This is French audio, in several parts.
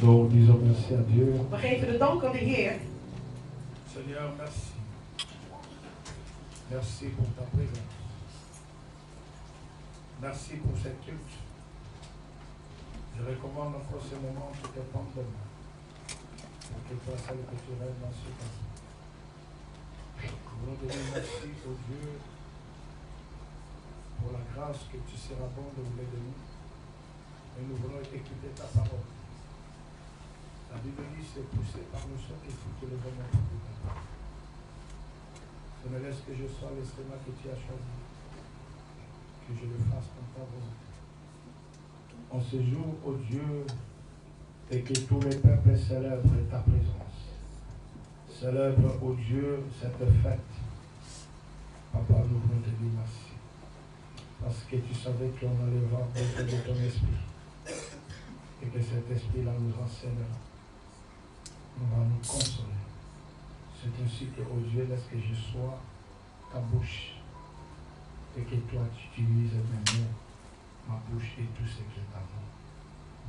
Nous disons merci à Dieu. We geven de dank aan de Heer. Seigneur, merci. Merci pour ta présence. Merci pour cette culte. Je recommande encore ce moment pour te prendre de main. Pour que toi seul que tu règnes dans ce temps. Nous voulons donner merci au Dieu pour la grâce que tu seras bon de nous donner. Et nous voulons écouter ta parole. La Bible dit c'est poussé par le son et tout le bonheur de ta parole. Je me laisse que je sois l'instrument que tu as choisi. Que je le fasse comme ta volonté. En ce jour, ô Dieu, et que tous les peuples célèbrent ta présence. Célèbre, ô Dieu, cette fête. Papa, nous voulons te dire merci. Parce que tu savais qu'on allait voir beaucoup de ton esprit. Et que cet esprit-là nous enseignera. Nous va nous consoler. C'est ainsi que, ô Dieu, laisse que je sois ta bouche. Et que toi, tu utilises mes mots, ma bouche et tout ce qui est à moi.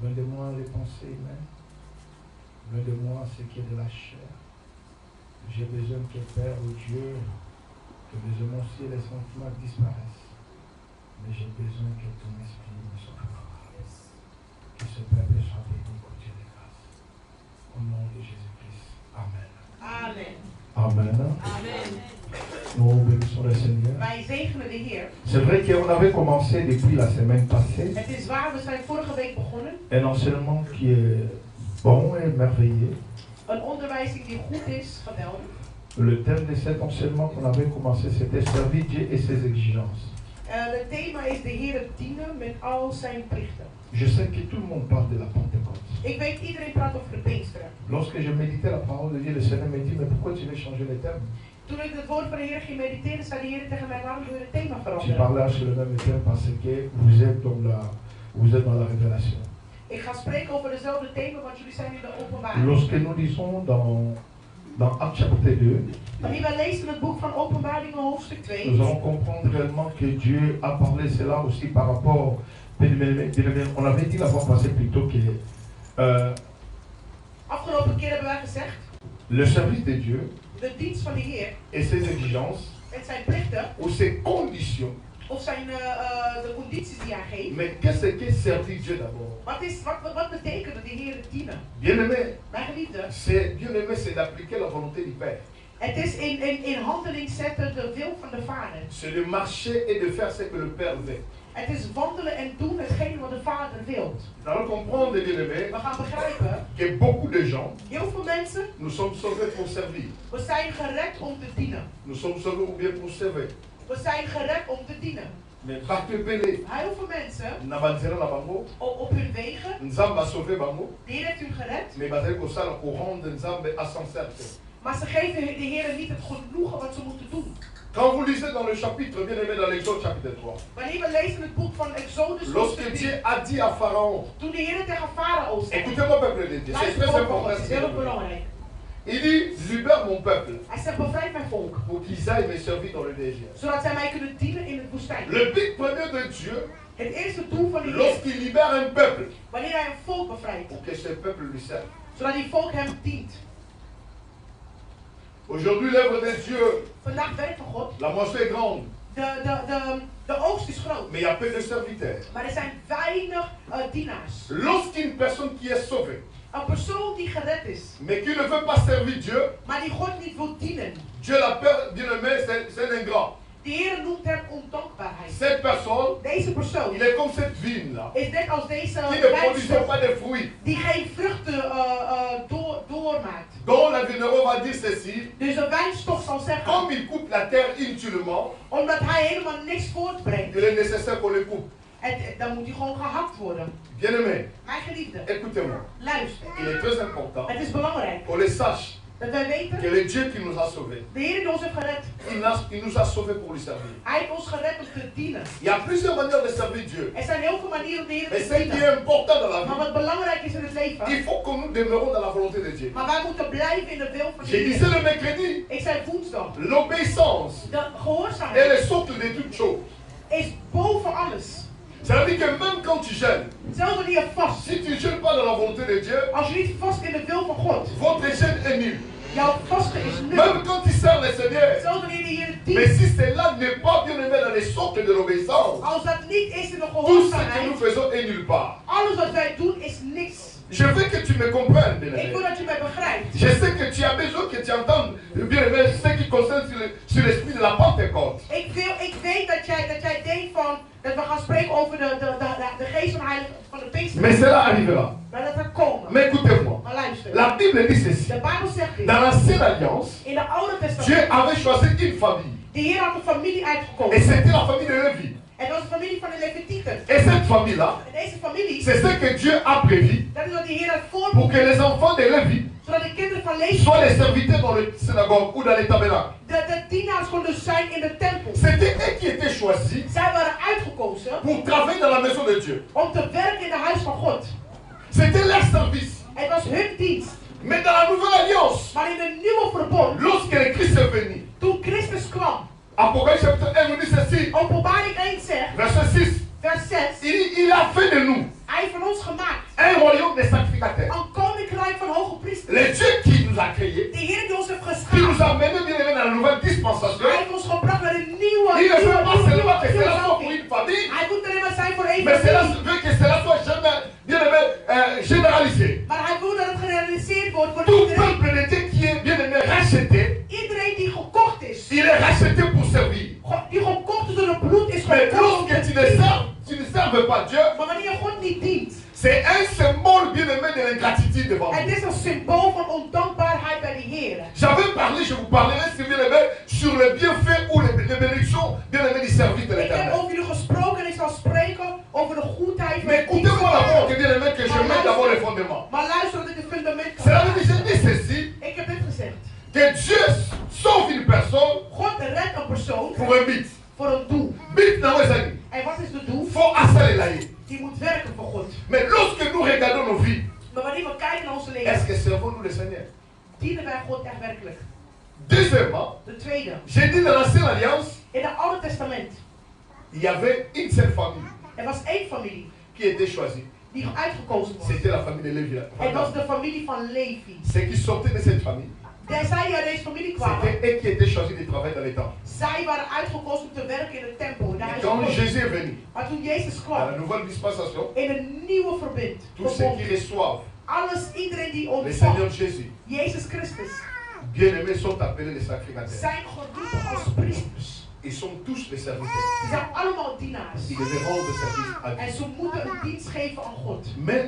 Loin de moi les pensées humaines. Loin de moi ce qui est de la chair. J'ai besoin que Père, ô Dieu, que mes émotions et les sentiments disparaissent. Mais j'ai besoin que ton esprit me soit favorable. Que ce peuple soit béni au Dieu de grâce. Au nom de Jésus-Christ. Amen. Amen. Amen. Amen. Nous bénissons le Seigneur. Wij zegenen de Heer. C'est vrai qu'on avait commencé depuis la semaine passée Het is waar, we zijn vorige week begonnen. un enseignement qui est bon et merveilleux. Een onderwijzing die goed is, geweldig. Le thème de cet enseignement qu'on avait commencé, c'était servir Dieu et ses exigences. Het thema is de Heer dienen met al zijn plichten. Je sais que tout le monde parle de la Pentecôte. Ik weet, iedereen praat over de Pinksteren. Lorsque je méditais la parole de Dieu, le Seigneur me dit, mais pourquoi tu veux changer le thème? Toen ik het woord van de Heer ging mediteren, zei de Heer tegen mij, waarom wil je het thema Tu veranderen? parles sur le même thème parce que vous êtes dans la révélation. Ik ga spreken over dezelfde thema, want jullie zijn in de openbaring. Lorsque nous lisons dans Actes chapitre 2, Wanneer wij lezen het boek van Openbaringen hoofdstuk 2, nous allons comprendre réellement que Dieu a parlé cela aussi par rapport. On avait dit la fois passée plutôt que afgelopen keer hebben wij gezegd, le service de Dieu de dienst van de Heer et ses exigences met zijn plichten, ou ses conditions. of zijn de condities die hij geeft. Mais qu'est-ce que servir Dieu d'abord? Wat betekent de Heer dienen? Bien-aimé, Mijn geliefde, c'est d'appliquer la volonté du Père. het is in handeling zetten de wil van de Vader. C'est de marcher et de faire ce que le Père veut. Het is wandelen en doen hetgeen wat de Vader wil. Nous allons comprendre, bien-aimé, We gaan begrijpen, que beaucoup de gens, heel veel mensen, nous sommes sauvés pour servir. we zijn gered om te dienen. Nous sommes sauvés ou bien pour servir. We zijn gered om te dienen. Mais par te belé, Heel veel mensen, n'avancerons la bango, op hun wegen, Nzamba sauvé bango, de Heer heeft u gered, mais basé comme ça, au rang de Nzamba à son cercle. maar ze geven de Heer niet het genoegen wat ze moeten doen. Quand vous lisez dans le chapitre, bien aimé, dans l'Exode chapitre 3, Wanneer we lezen het boek van Exodus, lorsque Dieu a dit à Pharaon, toen de Heer tegen Farao zei, écoutez-moi peuple de Dieu, c'est luister très op, important. het is heel belangrijk. Il dit, libère mon peuple Hij zegt, bevrijd mijn volk, pour qu'ils aillent me servir dans le désert. zodat zij mij kunnen dienen in het woestijn. Le but premier de Dieu, Het eerste doel van de Heer, lorsqu'il libère un peuple, wanneer hij een volk bevrijdt, pour que ce peuple lui serve. zodat die volk hem dient. Aujourd'hui, l'œuvre de Dieu, Vandaag werkt van God, la moisson est grande, de oogst is groot, mais il y a peu de serviteurs. maar er zijn weinig dienaars. Lorsqu'une personne qui est sauvée, Een persoon die gered is, mais qui ne veut pas servir Dieu, maar die God niet wil dienen, Dieu l'appelle, bien aimé, c'est un ingrat. de Heer noemt hem ondankbaarheid. Cette personne, Deze persoon il est comme cette vigne-là, is net als deze qui ne produit wijnstok pas de fruits, die geen vruchten doormaakt. dont la vigneron va dire ceci, Dus een wijnstok zal zeggen, comme il coupe la terre inutilement, omdat hij helemaal niks voortbrengt, il est nécessaire qu'on le coupe. dan moet hij gewoon gehakt worden. Bien aimé, Mijn geliefde, écoutez-moi, luister. il est très important Het is belangrijk qu'on le sache, dat wij que weten, le Dieu qui nous a sauvés, de Heer die ons heeft gered. il nous a sauvés pour lui servir. Hij heeft ons gered om te dienen. Il y a plusieurs manières de servir Dieu. Er zijn heel veel manieren om de Heer Mais te ce qui est dienen. important dans la Maar vie, wat belangrijk is in het leven, il faut que nous demeurons dans la volonté de Dieu. maar wij moeten blijven in de wil van de J'ai dit Heer. le mercredi, Ik zei woensdag, l'obéissance de est gehoorzaamheid le socle de toute chose. is boven alles. Ça veut dire que même quand tu jeûnes, Zelfs wanneer je vast. si tu ne jeûnes pas dans la volonté de Dieu, Als je niet vast in de wil van God. votre jeûne est nul. Jouw vasten is nul. Même quand tu sers le Seigneur. Zelfs wanneer je hier Mais dient. si cela n'est pas bien aimé dans les sortes de l'obéissance, Als dat niet is in de tout ce que nous gehoorzaamheid. faisons est nulle part. Alles wat wij doen is niks. Je veux que tu me comprennes, bien Ik aimé. wil dat je mij begrijpt. Je sais que tu as besoin que tu entendes, bien aimé, ce qui concerne sur l'esprit de la Pentecôte. Ik weet dat jij denkt van dat we gaan spreken over de geest van heilig van de Pinkster. Mais cela arrivera. Maar dat gaat komen. Mais écoutez-moi. Maar luister. La Bible dit ceci. De Bijbel zegt dit. Dans l'Ancienne Alliance, In de Oude Dieu Testament. avait choisi une famille. De Heer had een familie Et uitgekozen. c'était la famille de Lévi. En dat was de familie van de Levitieten. Et cette famille-là, En deze familie, c'est ce que Dieu a prévu dat is wat de Heer had pour voorbereid. que les enfants de Lévi Zodat de kinderen van Levi, soient les serviteurs dans le synagogue ou dans les tabernacles. de dienaars konden zijn in de tempel. C'était eux qui étaient choisis Zij waren uitgekozen pour travailler dans la maison de Dieu. om te werken in de huis van God. C'était leur service. Het was hun dienst. Mais dans la nouvelle alliance, Maar in het nieuwe verbond, lorsque le Christ est venu, toen Christus kwam, Apocalypse chapitre 1 nous dit ceci, Openbaring 1 zegt, verset 6, vers 6, il a fait de nous hij heeft van ons gemaakt un royaume de sacrificateurs. een koninkrijk van hoge priesters. Le Dieu qui nous a créés, De Heer die ons heeft qui nous geschapen, a menés bien aimés dans la nouvelle dispensation, hij heeft ons gebracht naar een nieuwe, il ne veut pas seulement que cela soit pour zalving. une famille, Hij moet er maar zijn voor één mais cela familie. veut que cela soit jamais, bien aimé, généralisé. Maar hij wil dat het gerealiseerd wordt voor Tout iedereen. peuple de Dieu qui est bien aimé racheté, Iedereen die gekocht is. il est racheté pour servir. Die gekocht is door het bloed is Mais gekocht. lorsque tu ne serves pas Dieu, Maar wanneer je God niet dient, c'est un symbole bien aimé de l'ingratitude devant het Dieu. is een symbool van ondankbaarheid bij de Heer. J'avais parlé, je vous parlerai, si bien aimé, sur le bienfait ou les bénédictions bien aimé du service de Ik heb l'éternel. over jullie gesproken en ik zal spreken over de goedheid van Mais het dienst écoutez-moi van d'abord, de que Heer. bien aimé, que je mette d'abord les fondements. Maar luister dat ik de fundament kan Cela veut maken. dire, je dis ceci, Ik heb dit gezegd. que Dieu sauve une personne God redt een persoon pour un but. voor een doel. But dans les années, En wat is het doel? faut assaler. Die moet werken voor God. Mais lorsque nous regardons nos vies, Maar wanneer we kijken naar onze est-ce leven, que servons-nous le Seigneur? dienen wij God echt werkelijk. Deuxièmement, De tweede, j'ai dit dans l'Ancienne Alliance, in het Oude Testament, il y avait une seule famille er was één familie qui était choisie. die uitgekozen was. C'était la famille de Lévi. Het was de familie van Levi. Ceux qui sortaient de cette famille, Zij die uit deze familie kwamen, c'était eux qui étaient choisis de travailler dans les temples. zij waren uitgekozen om te werken in de tempel. In de huis van Quand God. Jésus est venu, Maar toen Jezus dans kwam, la nouvelle dispensation, in een nieuwe verbond, tous ceux qui reçoivent iedereen die le Seigneur ontvangt Jésus, Jezus Christus, bien-aimés, sont appelés les sacrificateurs. zijn geroepen als priesters. Ils sont tous les serviteurs. Ze zijn allemaal dienaars. Ils devaient rendre service à En Dieu. ze moeten een dienst geven aan God. Mais,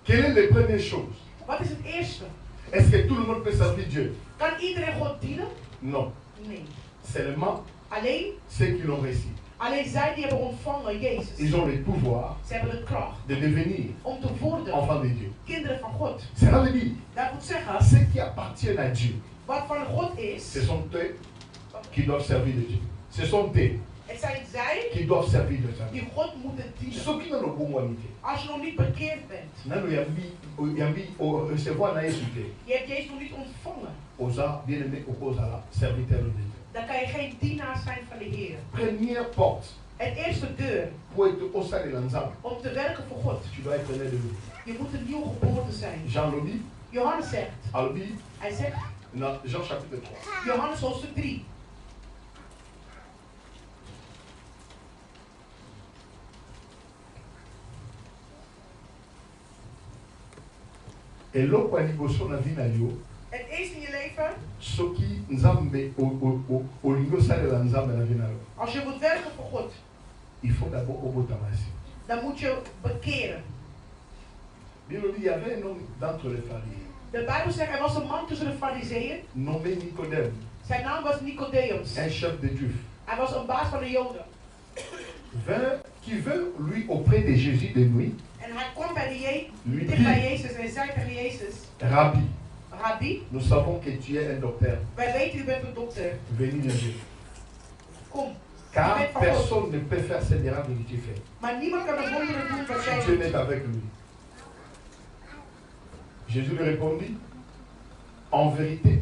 quelle est la première chose? Wat is het eerste? Est-ce que tout le monde peut servir Dieu? Kan iedereen God dienen? Non. Nee. Seulement Alleen ceux qui l'ont reçu. zij die hebben ontvangen Jezus. Ils ont le pouvoir Ze hebben de kracht de devenir om te worden enfants de Dieu. kinderen van God. Cela veut dire, Dat moet zeggen, ceux qui appartiennent à Dieu, wat van God is, ce sont eux qui doivent servir de Dieu. Ce sont eux het zijn zij qui doivent servir de Dieu. die God moeten dienen. Ceux qui n'ont pas bon qualité. Als je nog niet bekeerd bent, Nano yambi recevoir na Jésus. je hebt Jezus nog niet ontvangen, Osa bien aimé oppose à la serviteur de Dieu. dan kan je geen dienaar zijn van de Heer. Première porte Het eerste deur pour être au sein de l'ensemble. om te werken voor God, Tu dois être né de nous. je moet een nieuw geboorte zijn. Jean Lobi, Johannes zegt, Albi, hij zegt, dans Jean chapitre 3. Johannes hoofdstuk 3. eloko ya liboso na vi na yo Het eerste in je leven, soki nzambe olingi osalela nzambe na vi na yo als je moet werken voor God, il faut d'abord obotama esi. dan moet je bekeren. Bible dit, il y avait un homme d'entre les pharisiens De Bijbel zegt, er was een man tussen de Farizeeën. nommé Nicodème, Zijn naam was Nicodemus. un chef de Juifs, Hij was een baas van de Joden. qui veut lui auprès de Jésus de nuit, En hij kwam bij de lui dicht bij dit, Jezus en zei tegen Jezus, Rabbi, Rabbi, nous savons que tu es un docteur, wij weten u bent een dokter. venu de Dieu. Kom. Car U bent van God. personne ne peut faire ces miracles que tu fais. Maar niemand kan de wonderen doen wat jij Si Dieu doet. n'est avec lui. Jésus lui répondit, en vérité,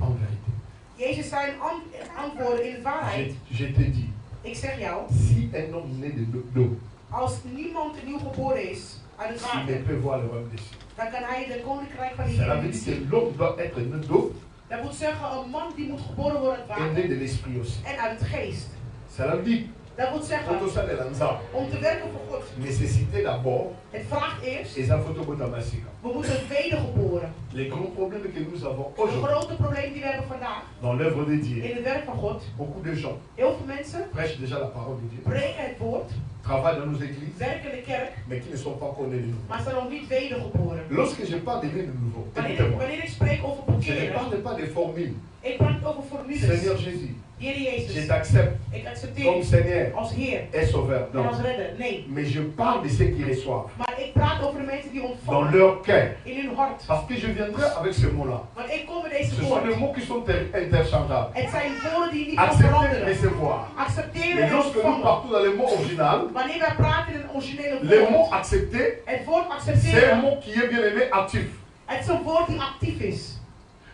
Jezus zei een antwoord in de waarheid. je te dis, Ik zeg jou, si un homme né d'eau Als niemand nieuw geboren is uit het il ne water, peut voir le royaume des cieux. dan kan hij de koninkrijk van de Cela Heer veut niet dire zien. que l'homme doit être né d'eau Dat moet zeggen, een man die moet geboren worden uit het et né water de l'esprit aussi. en uit het geest. Cela veut dire Dat moet zeggen, que tout ça de l'anza. om te werken voor God, Nécessité d'abord, het vraagt eerst, et ça faut tout botamasika. we moeten wedergeboren. Les grands problèmes que nous avons Een aujourd'hui grote probleem die we hebben vandaag dans l'œuvre de Dieu, in het werk van God. beaucoup de gens Heel veel mensen prêchent déjà la parole de Dieu, preken het woord, travaillent dans nos églises, werken in de kerk, mais qui ne sont pas encore nés de nouveau. maar zijn nog niet wedergeboren. Lorsque je parle de né de nouveau, écoutez-moi, Wanneer ik spreek over je ne bekeren, parle pas des formules. ik praat niet over formules. Seigneur Jésus, Heer je Jezus, t'accepte ik accepteer comme u Seigneur als Heer et Sauveur. en Non. als redder. Nee, Mais je parle de ceux qui reçoivent maar ik praat over de mensen die dans ontvangen leur cœur. in hun hart. Parce que je viendrai avec ce mot-là. Want ik kom met deze Ce sont des woorden. mots qui sont interchangeables. Het zijn woorden die je niet kan Accepter, veranderen. recevoir. Accepteren Mais en lorsque nous ontvangen. partons dans le mot original, Wanneer wij praten in een originele le mot woord, accepter, het woord c'est un accepteren, mot qui est bien aimé actif. het is een woord die actief is.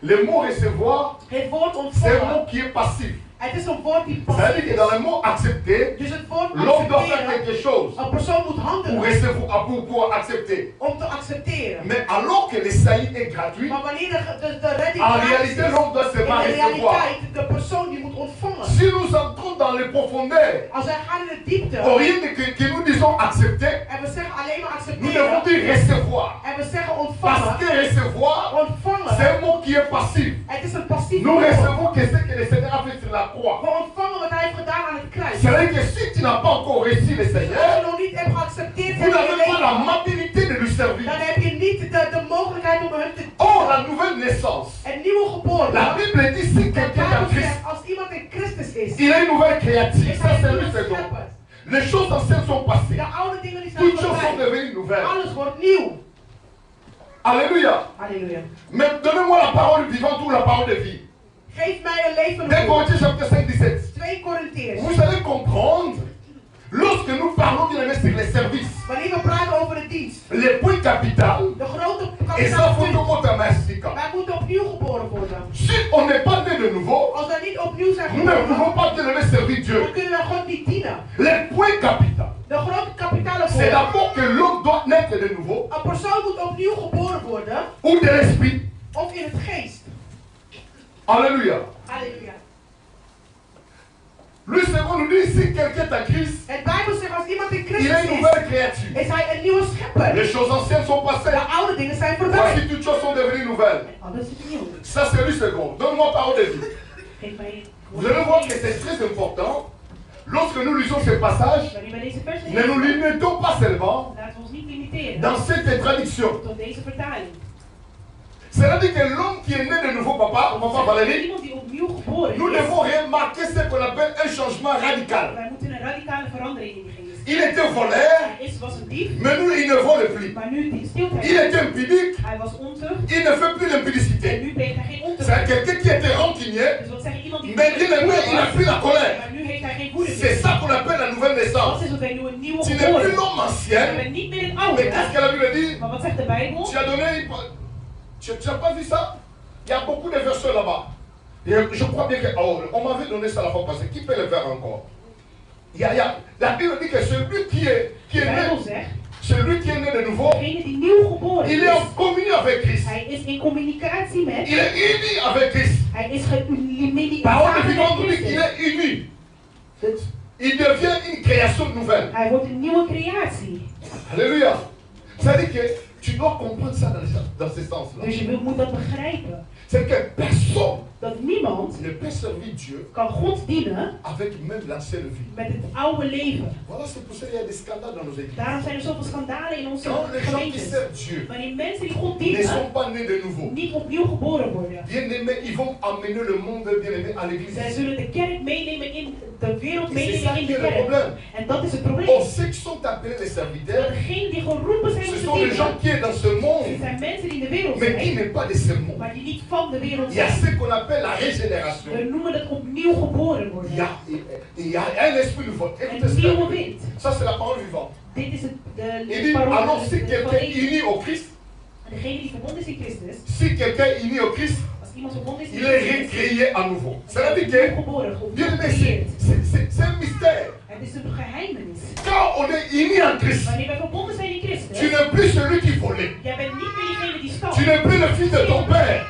Le mot recevoir, Het woord c'est un ontvangen, mot qui est passif. het is een woord die Ça veut passief dire que is. dans le mot accepter, Dus het woord l'homme doit faire accepteren, quelque chose een persoon moet pour handelen recevoir, pour accepter. om te accepteren. Mais alors que le salut est gratuit, Maar wanneer de redding en gratis réalité, is, l'homme doit in seulement de recevoir. realiteit de persoon die moet ontvangen. Si nous entrons dans les profondeurs, Als wij gaan in de diepte au rien que nous disons accepter, en we zeggen alleen maar nous devons accepteren dire recevoir. en we zeggen Parce ontvangen, que recevoir, c'est ontvangen, un mot qui est passif. het is een passief Nous woord. recevons que ce que le Seigneur a fait sur la croix. We ontvangen wat hij heeft gedaan aan het kruis. C'est-à-dire que si tu n'as pas encore reçu le Als je Seigneur, nog niet hebt geaccepteerd vous in je n'avez pas la leven, maturité de lui servir. dan heb je niet de mogelijkheid om hem te Or, la nouvelle naissance, het nieuwe geboren. la Bible dit si De quelqu'un est en Bijbel Christ, zegt, als iemand in Christus is, il est une nouvelle créature. is Ça, hij c'est een le nieuwe second. schepper. Les choses anciennes sont passées. De oude dingen die zijn Toutes choses sont voorbij. devenues nouvelles. Alles wordt nieuw. Alléluia. Halleluja. Mais donnez-moi la parole vivante ou la parole de vie. Geef mij een leven 2 Corinthiens chapitre 5, 17. 2 Korintiërs. Vous allez comprendre, lorsque nous parlons bien aimé sur les services, Wanneer we praten over de dienst, les points capitaux, de grote et ça faut kapitaalpunt, tout domestique. wij moeten opnieuw geboren worden. Si on n'est pas né de nouveau, Als we niet opnieuw zijn nous ne geboren, pouvons pas bien aimé servir Dieu. dan kunnen we God niet dienen. Les points capitaux, De grote kapitalen c'est d'abord que l'homme doit naître de nouveau, een persoon moet opnieuw geboren worden, ou de l'esprit. of in het geest. Alléluia. Halleluja. Le second nous dit, si quelqu'un est en Christ, Het Bijbel zegt, als iemand in il Christus est une is, nouvelle créature. is hij een nieuwe schepper. Les choses anciennes sont passées. De oude dingen zijn voorbij. Voici toutes choses sont devenues nouvelles. Alles is nieuw. Ça, c'est le second. Donne-moi parole de vie. Geef mij Vous allez voir que c'est très important. Lorsque nous lisons ce passage, wanneer wij deze versen ne nous lezen, limitons pas seulement laten we ons niet limiteren dans cette traduction. tot deze vertaling. C'est-à-dire que l'homme qui est né de nouveau, papa Valérie, Iemand die opnieuw geboren nous is, devons remarquer ce qu'on appelle un changement radical. wij moeten een radicale verandering in die geest. Il était voleur, Hij was een dief, mais nous, il ne vole plus. maar nu steelt Il hij. était impudique, Hij was ontucht il ne fait plus en l'impudicité. nu pleegt hij geen ontucht. C'est quelqu'un qui était rancunier, Dus wat zeggen iemand die mais bien aimé, il n'a plus la colère. maar nu heeft hij geen woede C'est meer. ça qu'on appelle la nouvelle Dat naissance. is wat wij nu een nieuwe Tu n'es plus geboren. l'homme Je ancien, bent niet meer het mais oude. qu'est-ce que la Bible dit? Maar wat zegt de Bijbel? Tu as donné, tu n'as pas vu ça? Il y a beaucoup de versets là-bas. Et je crois bien que, oh, on m'avait donné ça la fois passée. Qui peut le faire encore? La Bible dit que celui qui est De né, Bijbel zegt, celui qui est né de nouveau, degene die nieuw geboren il is, est en communion avec Christ. hij is in communicatie met, Il est uni avec Christ. hij is geunificeerd Parole de met vivant nous dit Christus. qu'il est uni. Il devient une création nouvelle. Hij wordt een nieuwe creatie. Alléluia. Ça veut dire que tu dois comprendre ça dans ce sens-là. Dus je moet dat begrijpen. C'est que personne Dat niemand ne peut servir Dieu kan God dienen avec même l'ancienne vie. met het oude leven. Voilà, c'est pour ça qu'il y a des scandales dans nos églises. Daarom zijn er zoveel schandalen in onze Quand les gens qui gemeentes. servent Dieu Wanneer mensen die God ne dienen, sont pas nés de nouveau, niet opnieuw geboren worden. bien aimés, ils vont amener le monde bien aimé à l'église. Zij zullen de kerk meenemen in de wereld, Et c'est meenemen ça in qui de est le kerk. problème. En dat is het probleem. Or, ceux qui sont appelés les serviteurs, Degenen die geroepen zijn om ce te sont les gens dienen, qui sont dans ce dit monde, zijn mensen die in de wereld mais qui zijn, n'est pas de ce monde. maar die niet van de wereld Il y a zijn. ce qu'on appelle la régénération. We noemen dat opnieuw geboren worden. Il y a un esprit nouveau. Écoutez Een nieuwe ça. wind. Ça, c'est la parole vivante. Dit is het, Il dit, parole alors si van quelqu'un est leven. uni au Christ, Degene die verbonden is in Christus, si quelqu'un est uni au Christ, als iemand verbonden is in il est Christus, recréé à nouveau. hij C'est-à-dire wordt opnieuw que, geboren, bien opnieuw aimé, gecreëerd. c'est un mystère. Het Het is een geheimenis. Quand on est unis en Christ, Wanneer wij verbonden zijn in Christus, tu n'es plus celui qui volait. jij bent niet meer diegene die stal. Tu n'es plus le fils de ton père.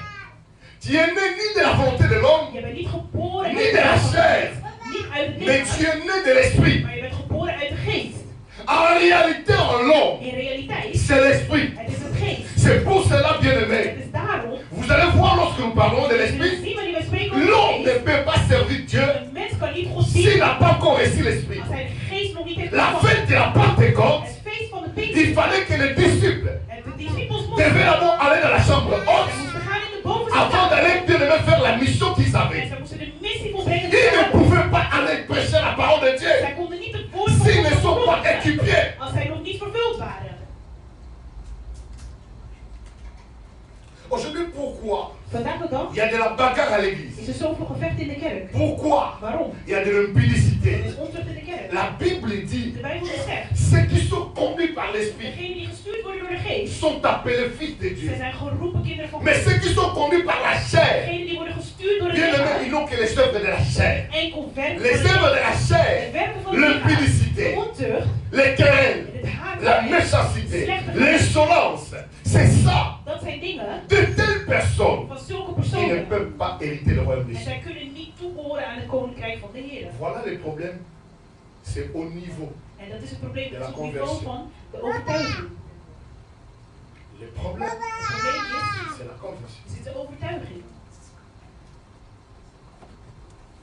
Tu es né ni de la volonté de l'homme, Je bent niet geboren ni de la chair, niet uit het mais tu lichaam, es né de l'esprit. maar je bent geboren uit de geest. En réalité, en l'homme, In realiteit, c'est l'esprit. het is het geest. C'est pour cela, bien-aimé. Het is daarom, Vous allez voir lorsque nous parlons de we l'esprit, zien wanneer wij spreken over l'homme de ne geest, peut pas servir Dieu een mens kan niet God s'il dienen n'a pas encore reçu l'esprit. als hij de geest nog niet heeft La ontvangen. fête de la Pentecôte, Het feest van de il Pinkster, fallait que les disciples de discipels moesten devaient d'abord aller dans la chambre haute gaan in de bovenste avant kamer. d'aller bien-aimé faire la mission qu'ils En avaient. zij moesten de missie volbrengen. Ils ne pouvaient pas aller prêcher la parole de Dieu Zij konden niet het woord van s'ils ne God sont pas verkondigen équipiers. als zij nog niet vervuld waren. Aujourd'hui, pourquoi Vandaag de dag il y a de la bagarre à l'église? is er zoveel gevecht in de kerk. Pourquoi Waarom? il y a de Er l'impudicité? is ontucht in de kerk. La Bible dit De Bijbel zegt, ceux qui sont conduits par l'esprit degenen die gestuurd worden door de geest, sont appelés fils de Dieu. zij zijn geroepen kinderen van Mais God. ceux qui sont conduits par la chair, Degenen die worden gestuurd door het bien aimé, lichaam, ils n'ont que les œuvres de la chair. enkel werken Les van het œuvres de lichaam. la De chair, werken van het lichaam, l'impudicité, de ontucht, les querelles, het haat, la méchanceté, l'insolence, c'est ça. dat zijn dingen De telles personnes, van zulke ils ne personen. peuvent pas hériter le royaume des En cieux. zij kunnen niet toebehoren aan het koninkrijk van de Heer. Voilà le problème. C'est au niveau. En dat is het probleem, dat is Ja, op het niveau conversie. van de overtuiging. Le problème, Het probleem c'est la conversion. is de overtuiging.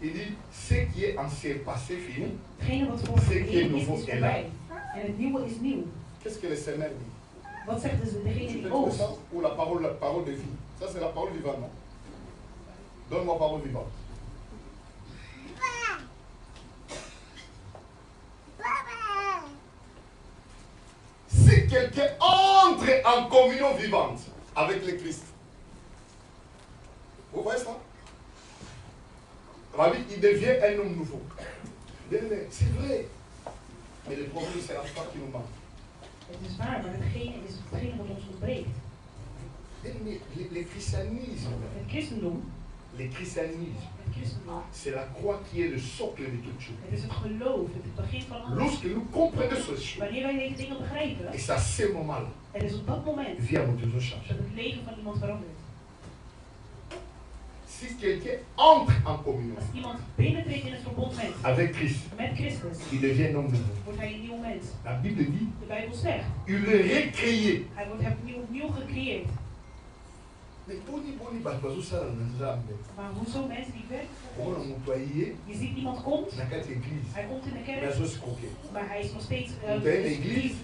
Il dit, ce qui est ancien passé fini. Hetgene wat voor C'est qui est is, nouveau is est là. voorbij. En het nieuwe is nieuw. Qu'est-ce que le Seigneur dit? Wat zegt dus degene Tu die peux trouver oogst? ça? Ou la parole de vie. Ça, c'est la parole vivante, non? Donne-moi parole vivante. Si quelqu'un entre en communion vivante avec le Christ, vous voyez ça? Il devient un homme nouveau. C'est vrai. Mais le problème, c'est la foi qui nous manque. Het is waar, maar hetgene is hetgene wat ons ontbreekt. Le christianisme, Het christendom, c'est la croix qui est le socle de toute chose. het is het geloof, het begin van alles. Lorsque nous comprenons ces choses, Wanneer wij deze dingen begrijpen, et c'est à ce moment-là, het is op dat moment vie à notre change. dat het leven van iemand verandert. Si quelqu'un entre en communion Als iemand binnentreedt in het verbond avec Christ, met Christus, il devient un homme nouveau. wordt hij een nieuw mens. La Bible dit, De Bijbel zegt, il est recréé. hij wordt opnieuw gecreëerd. Mais boni bato ça dans Nzambe. Maar hoezo mensen die werken voor On a God? montoyé Je ziet iemand komt, dans quatre églises. hij komt in de Mais kerk, azo se coquer. maar hij is nog steeds Montoyé l'église,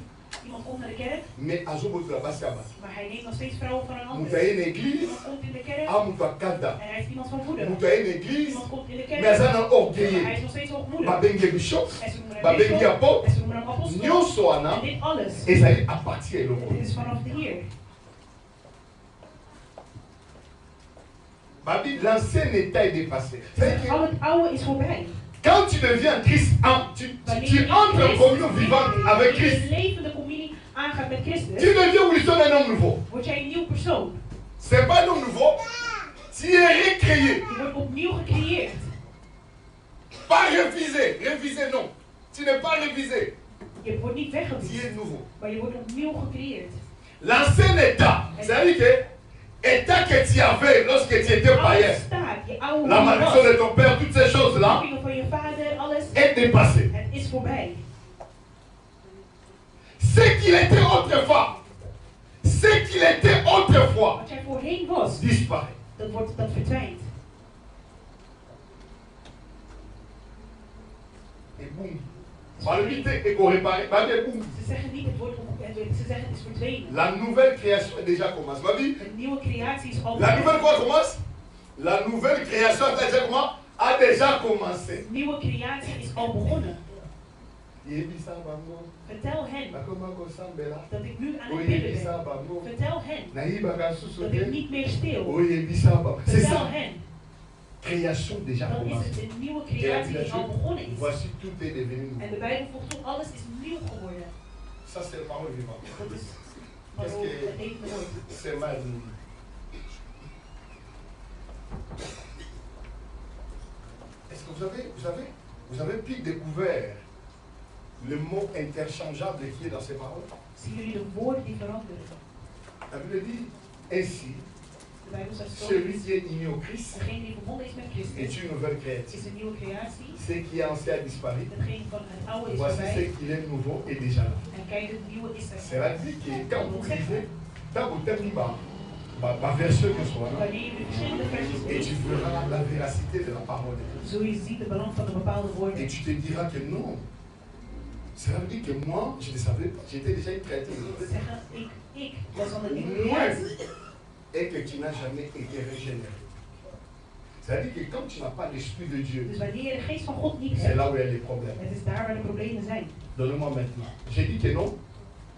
iemand komt naar de kerk, mais azo boto la base à base. maar hij neemt nog steeds vrouwen van een ander. Montoyé l'église, Iemand komt in de kerk a monto akada. en hij is iemand van voeder. Montoyé l'église, Iemand komt in de kerk, mais aza na maar hij orgueilleux. is nog steeds hoogmoedig. Babenge bishop, En ze noemen hem babengi bisschop, apôtre, en ze noemen hem apostel. nyonso wana, En dit alles, ezali à partir de dit l'homme. is vanaf de Heer. L'ancien état est dépassé. C'est que Al het oude is voorbij. quand tu deviens en Christ, tu entres en communion vivante avec Wanneer je Christ. een levende communie aangaat met Tu Christus, deviens ou un homme nouveau. word jij een nieuw persoon. C'est pas un homme nouveau. Tu es recréé. Je wordt opnieuw gecreëerd. Pas révisé. Révisé, non. Tu n'es pas révisé. Je wordt niet Tu weggewist, es nouveau. maar je wordt opnieuw gecreëerd. L'ancien état, c'est-à-dire que état que tu avais lorsque tu étais païen, Oude staat, je oude la malédiction de ton père, toutes ces choses-là, dingen van je vader, alles, est dépassée. het is voorbij. Ce qu'il était autrefois, ce qu'il était autrefois, Wat jij voorheen was, disparaît. dat verdwijnt. Et boum. Validité et qu'on réparait. Boum. Ze zeggen niet ze zeggen het is verdwenen. La nouvelle création est déjà commencée. Ma vie, Een nieuwe creatie is al la nouvelle quoi commence? La nouvelle création a déjà commencé. nieuwe creatie is al begonnen. Vertel hen dat ik nu aan het bidden ben. Vertel hen dat ik niet meer steel. C'est Vertel ça. hen. Création déjà Dan is commencée. het een nieuwe Et la creatie die création, al begonnen is. voici tout est devenu nouveau. En de Bijbel volgt toe, alles is nieuw geworden. Ça c'est la parole vivante. Dat is Qu'est-ce waarom que het leven nooit. c'est mal? Est-ce que vous avez pu découvrir Le mot interchangeable qui est dans ces paroles. Zien jullie de woorden die veranderen? La Bible dit ainsi, celui qui est uni au Christ est une nouvelle créature. Ce qui est ancien a disparu. Voici ce qu'il est nouveau et déjà là. Cela dit que quand vous lisez, quand vous terminez ma verset que soit, et tu verras la véracité de la parole de Dieu. Et tu te diras que non. Cela veut dire que moi, je ne savais pas, j'étais déjà une créature. Et que tu n'as jamais été régénéré. C'est-à-dire que quand tu n'as pas l'Esprit de Dieu, c'est là où il y a les problèmes. Donnez-moi maintenant. J'ai dit que non.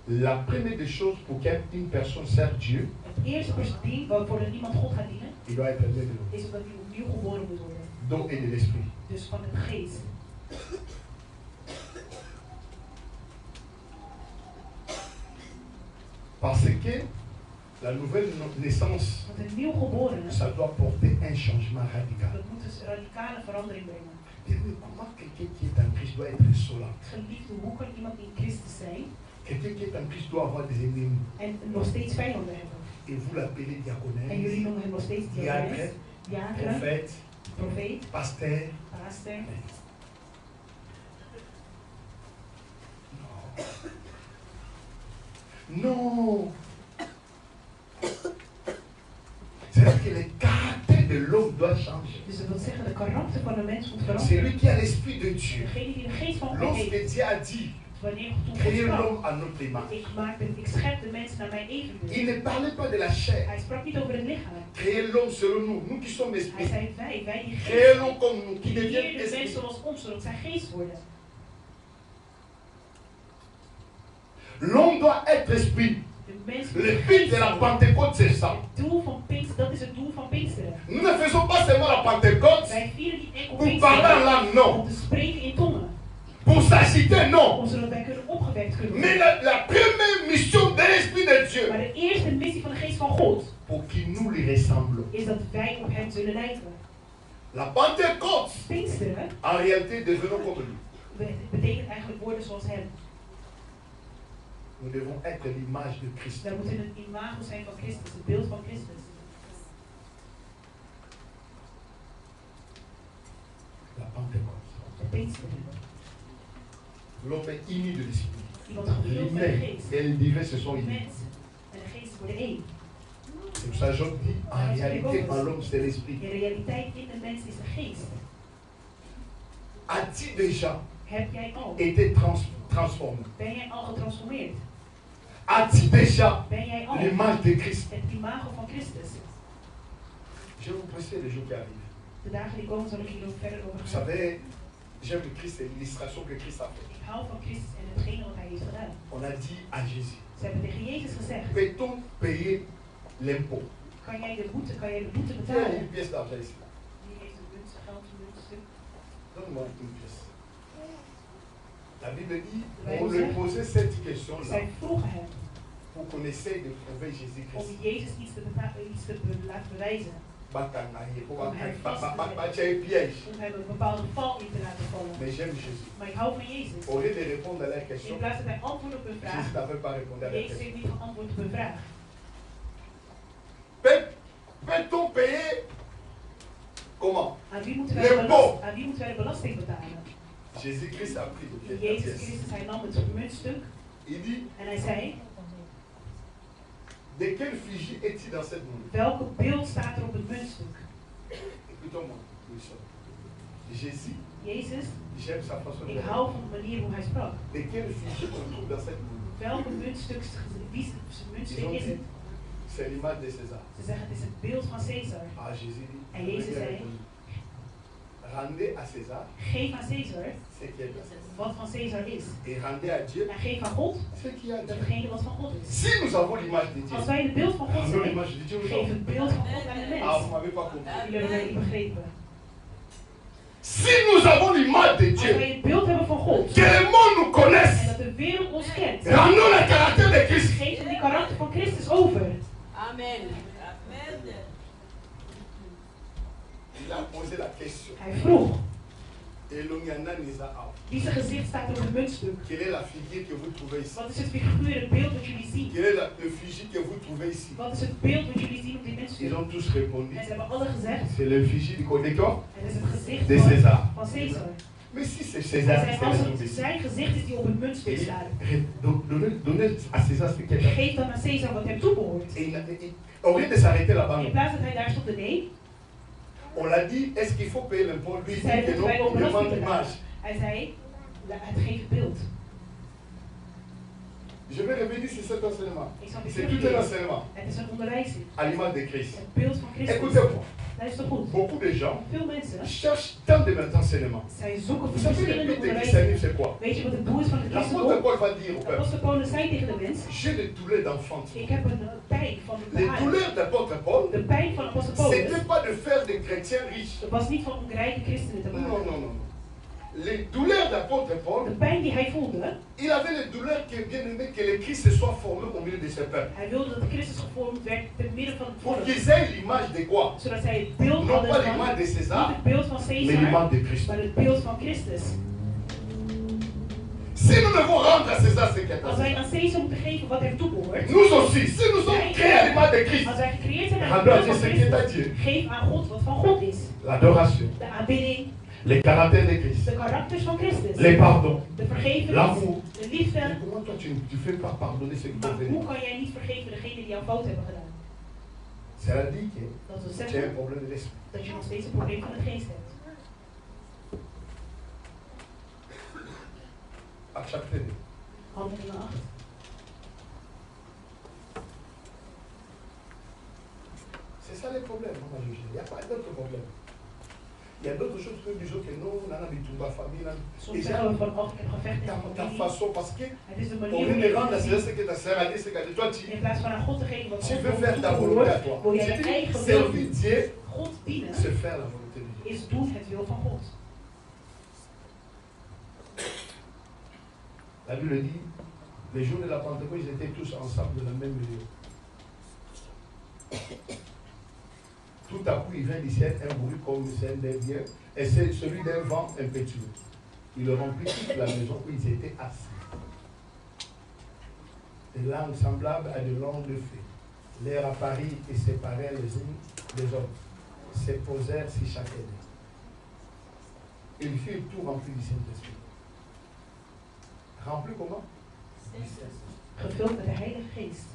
La première des choses pour qu'une personne serve Dieu, il doit être né de l'eau. D'eau et de l'Esprit. Parce que la nouvelle naissance, ça doit porter un changement radical. Et comment quelqu'un qui est en Christ doit être insolent? Quelqu'un qui est en Christ doit avoir des ennemis. Et vous l'appelez diaconesse, diacre, prophète, pasteur. Non. C'est-à-dire que le caractère de l'homme doit changer. C'est lui qui a l'Esprit de Dieu. Lorsque Dieu a dit, créez l'homme à notre image, il ne parlait pas de la chair. Créez l'homme selon nous, nous qui sommes esprits. Créez l'homme comme nous, qui deviennent esprits. L'homme doit être esprit. Le but de la Pentecôte, c'est ça. Nous ne faisons pas seulement la Pentecôte pour parler en langue, non. Pour s'agiter, non. Mais la première mission de l'Esprit de Dieu, pour qu'il nous lui ressemble. La Pentecôte, en réalité, devenons comme lui. Nous devons être l'image de Christ. La Pentecôte. L'homme est uni de l'Esprit. L'humain et le divin se sont unis. C'est pour ça que Job dit, en réalité, en l'homme, c'est l'Esprit. As-tu déjà été transformé? As-tu déjà l'image de Christ? Je vais vous prêcher les jours qui arrivent. Vous savez, j'aime le Christ et l'illustration que Christ a fait. On a dit à Jésus, peut-on payer l'impôt? Il y a une pièce d'argent ici. Donne-moi une pièce. La Bible dit, on lui posait cette question-là pour qu'on essaye de prouver Jésus-Christ. Mais j'aime Jésus. Au lieu de répondre à la question, Jésus n'avait pas répondu à la question. Peut-on payer comment? L'impôt. Jésus-Christ a pris de pièce. Il dit, de quelle figie est-il dans cette monde? Welke beeld staat er op het muntstuk? Écoutez-moi, Jésus, j'aime sa façon de ik hou van de manier hoe hij sprak. De quelle figie on trouve dans cette monde? Welke muntstuk is het? C'est l'image de César. Ze zeggen het is het beeld van Caesar. Ah, Jésus dit. En Jezus zei, rendez à César. Geef aan Caesar wat van Caesar is. Et rendez à Dieu. En geef aan God datgene wat van God is. Si nous avons l'image de Dieu. Als wij het beeld van God zijn, geef het beeld van God aan de mens. Ah, vous m'avez pas compris. Jullie hebben mij niet begrepen. Si nous avons l'image de Dieu, als wij het beeld hebben van God, que le monde nous connaisse, en dat de wereld ons kent, rendons le caractère de Christ. Geef hem die karakter van Christus over. Amen. Il a posé la question. Hij vroeg. Wie zijn gezicht staat er op het muntstuk? Quelle est la figure que vous trouvez ici? Wat is het figuur, het beeld wat jullie zien? Quelle est le figie que vous trouvez ici? Wat is het beeld wat jullie zien op dit muntstuk? Ils ont tous répondu. En ze hebben alle gezegd. C'est le figie du Codécor Het is het gezicht de César. van Caesar. Mais si c'est César, c'est zijn gezicht is die op het muntstuk staat. Donnez à César ce qu'il a. Geef dan aan Caesar wat hem toebehoort. Au lieu de s'arrêter là-bas, in plaats dat hij daar stopte, nee. On l'a dit, est-ce qu'il faut payer l'impôt? Lui dit que non, il demande l'image. Hij zei, het geeft het beeld. Je vais revenir sur cet enseignement. C'est tout un enseignement. Het is een onderwijzing. À l'image de Christ. Het beeld van Christus. Écoutez-moi. Luister goed. Beaucoup de gens Veel mensen cherchent tant de enseignements. Zij zoeken Vous voor savez, le verschillende but de onderwijzingen. christianisme, c'est quoi? Weet je wat het doel is van het christendom? L'apôtre Paul va dire au peuple, Apostel Paulus zei tegen de mens, j'ai des douleurs d'enfant. ik heb een pijn van de Les baard. douleurs d'apôtre Paul, De pijn van apostel Paulus, c'était pas de faire des chrétiens riches. het was niet van om rijke christenen te Non, maken. non, non. Les douleurs d'apôtre Paul, De pijn die hij voelde, il avait les douleurs qui bien aimé que le Christ se soit formé au milieu de ses peuples. hij wilde dat Christus gevormd werd te midden van het Pour volk. qu'ils aient l'image de quoi? Zodat zij het beeld Non hadden pas van, l'image de niet César, het beeld van mais Caesar, l'image de Christ. maar het beeld van Christus. Si nous devons rendre à César ce qui est à Als wij César, aan Caesar moeten geven wat hem toebehoort, nous aussi, si nous sommes créés à l'image de Christ, als wij gecreëerd zijn naar het rendons à beeld Dieu van ce qui est à Christus, Dieu. geef aan God wat van God is. L'adoration, De aanbidding, les caractères de Christ, de karakters van Christus, les pardons, de vergevenis, l'amour. de liefde. Mais comment toi tu ne fais pas pardonner ceux qui t'ont Maar fait? hoe kan jij niet vergeven degene die jouw fout hebben gedaan? Cela dit que Dat wil tu as un zeggen problème de l'esprit. dat je nog steeds een probleem van de geest hebt. Acte chapitre 2. Handelingen 8. C'est ça le problème, maman Juge. Il n'y a pas d'autre problème. Il y a d'autres choses que nous disons que non, on a l'habitude de famille. Soms zeggen we van, oh, ik heb gevecht in Ta mijn familie. façon, parce que Het is de au manier lieu de rendre à waarop César je ce que ta sœur a dit, ce qu'elle a dit, toi in plaats van aan God te geven wat tu God veux faire ta volonté à toebehoort, toi. wil jij je Tu eigen dis, wil servir doen. Dieu, God dienen c'est faire la volonté de Dieu. is doen het wil van God. La Bible dit, les jours de la Pentecôte, ils étaient tous ensemble dans le même lieu. Tout à coup, il vient du ciel un bruit comme celle d'un bien, et c'est celui d'un vent impétueux. Il remplit toute la maison où ils étaient assis. Des langues semblables à de langues de feu. L'air apparut et séparait les unes des autres. Se posèrent sur chacun d'eux. Ils furent tout remplis du Saint-Esprit. Remplis comment? Du Saint-Esprit. Gevuld met de Heilige Geest.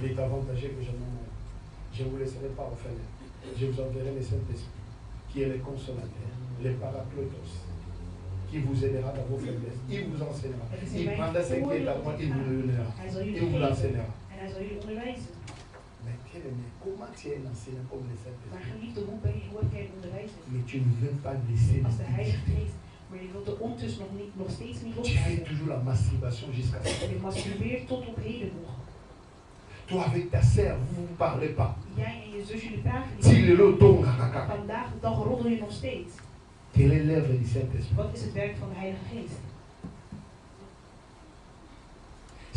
Il est avantageux que je ne vous laisserai pas orphelin. Je vous enverrai le Saint-Esprit, qui est le consolateur, le paracletos, qui vous aidera dans vos faiblesses. Il vous enseignera. Il prendra ce qui est à moi, il vous le donnera. Il vous l'enseignera. En hij zal jullie onderwijzen. Mais comment tu es un enseignant comme le Maar Saint-Esprit? geliefde, hoe ben je, hoe heb jij het onderwijzen? Mais tu ne veux pas laisser Als de Heilige le Geest. Maar je wilt er ondertussen nog steeds niet Tu fais loslaten. toujours la masturbation jusqu'à ce. Je masturbeert tot op heden nog. Toi avec ta sœur, vous ne parlez pas. Jij en je zus, jullie praten Si niet. le lot tombe, Vandaag de dag roddel je nog steeds. quelle est l'œuvre du Saint-Esprit? Wat is het werk van de Heilige Geest?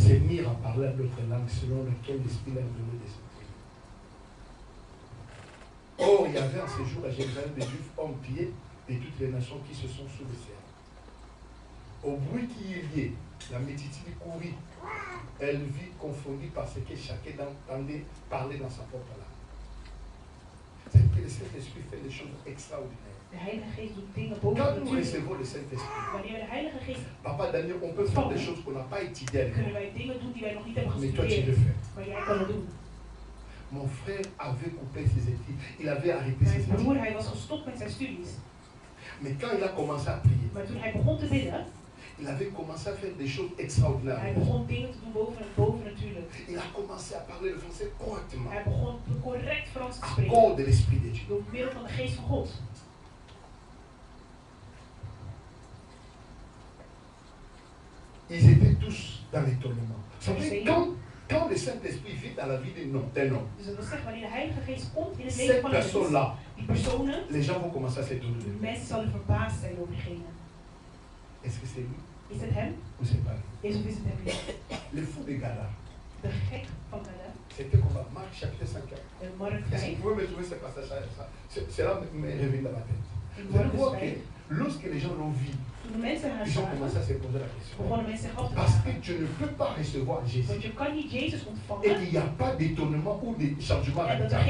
C'est mis à parler à d'autres langues selon lequel l'Esprit a donné des esprits. Or, il y avait en ce jour à Jérusalem des Juifs hommes pieds de toutes les nations qui se sont soulevés. Au bruit qui y liait, la multitude courut. Elle vit confondue parce que chacun entendait parler dans sa propre langue. C'est que le Saint-Esprit fait des choses extraordinaires. De Heilige Geest doet dingen Quand nous bovennatuurlijk. recevons le Saint-Esprit, Wanneer we de Heilige Geest Papa Daniel, on peut faire des choses qu'on n'a pas étudiées à l'école. kunnen wij dingen doen die wij nog niet hebben Mais toi, tu le gestudeerd. fais. Maar jij kan het doen. Mon frère avait coupé ses études. Il avait arrêté ses Mijn études. broer, hij was gestopt met zijn studies. Mais quand il a commencé à prier, Maar toen hij begon te bidden, il avait commencé à faire des choses extraordinaires. hij begon dingen te doen bovennatuurlijk. Il a commencé à parler le français correctement. Hij begon correct Frans te À spreken. cause de l'Esprit de Dieu. Door middel van de Geest van God. Ils étaient tous dans l'étonnement. Vous savez, quand le Saint-Esprit vit dans la vie d'un homme, Dus dat wil zeggen, wanneer de Heilige Geest komt in het leven cette van een mens, personne-là, die personen, les gens vont commencer à s'étonner. de mensen zullen verbaasd zijn over diegene. Est-ce que c'est lui Is het hem? ou c'est pas lui? Is of is het hem niet? Le fou de Gala, C'était comment? Marc chapitre 5. Est-ce que vous pouvez me trouver ce passage? Cela m'est revenu dans ma tête. Vous allez voir que lorsque les gens l'ont vu, ils ont commencé à se poser la question. Parce que tu ne peux pas recevoir Jésus. Et il n'y a pas d'étonnement ou de changement radical.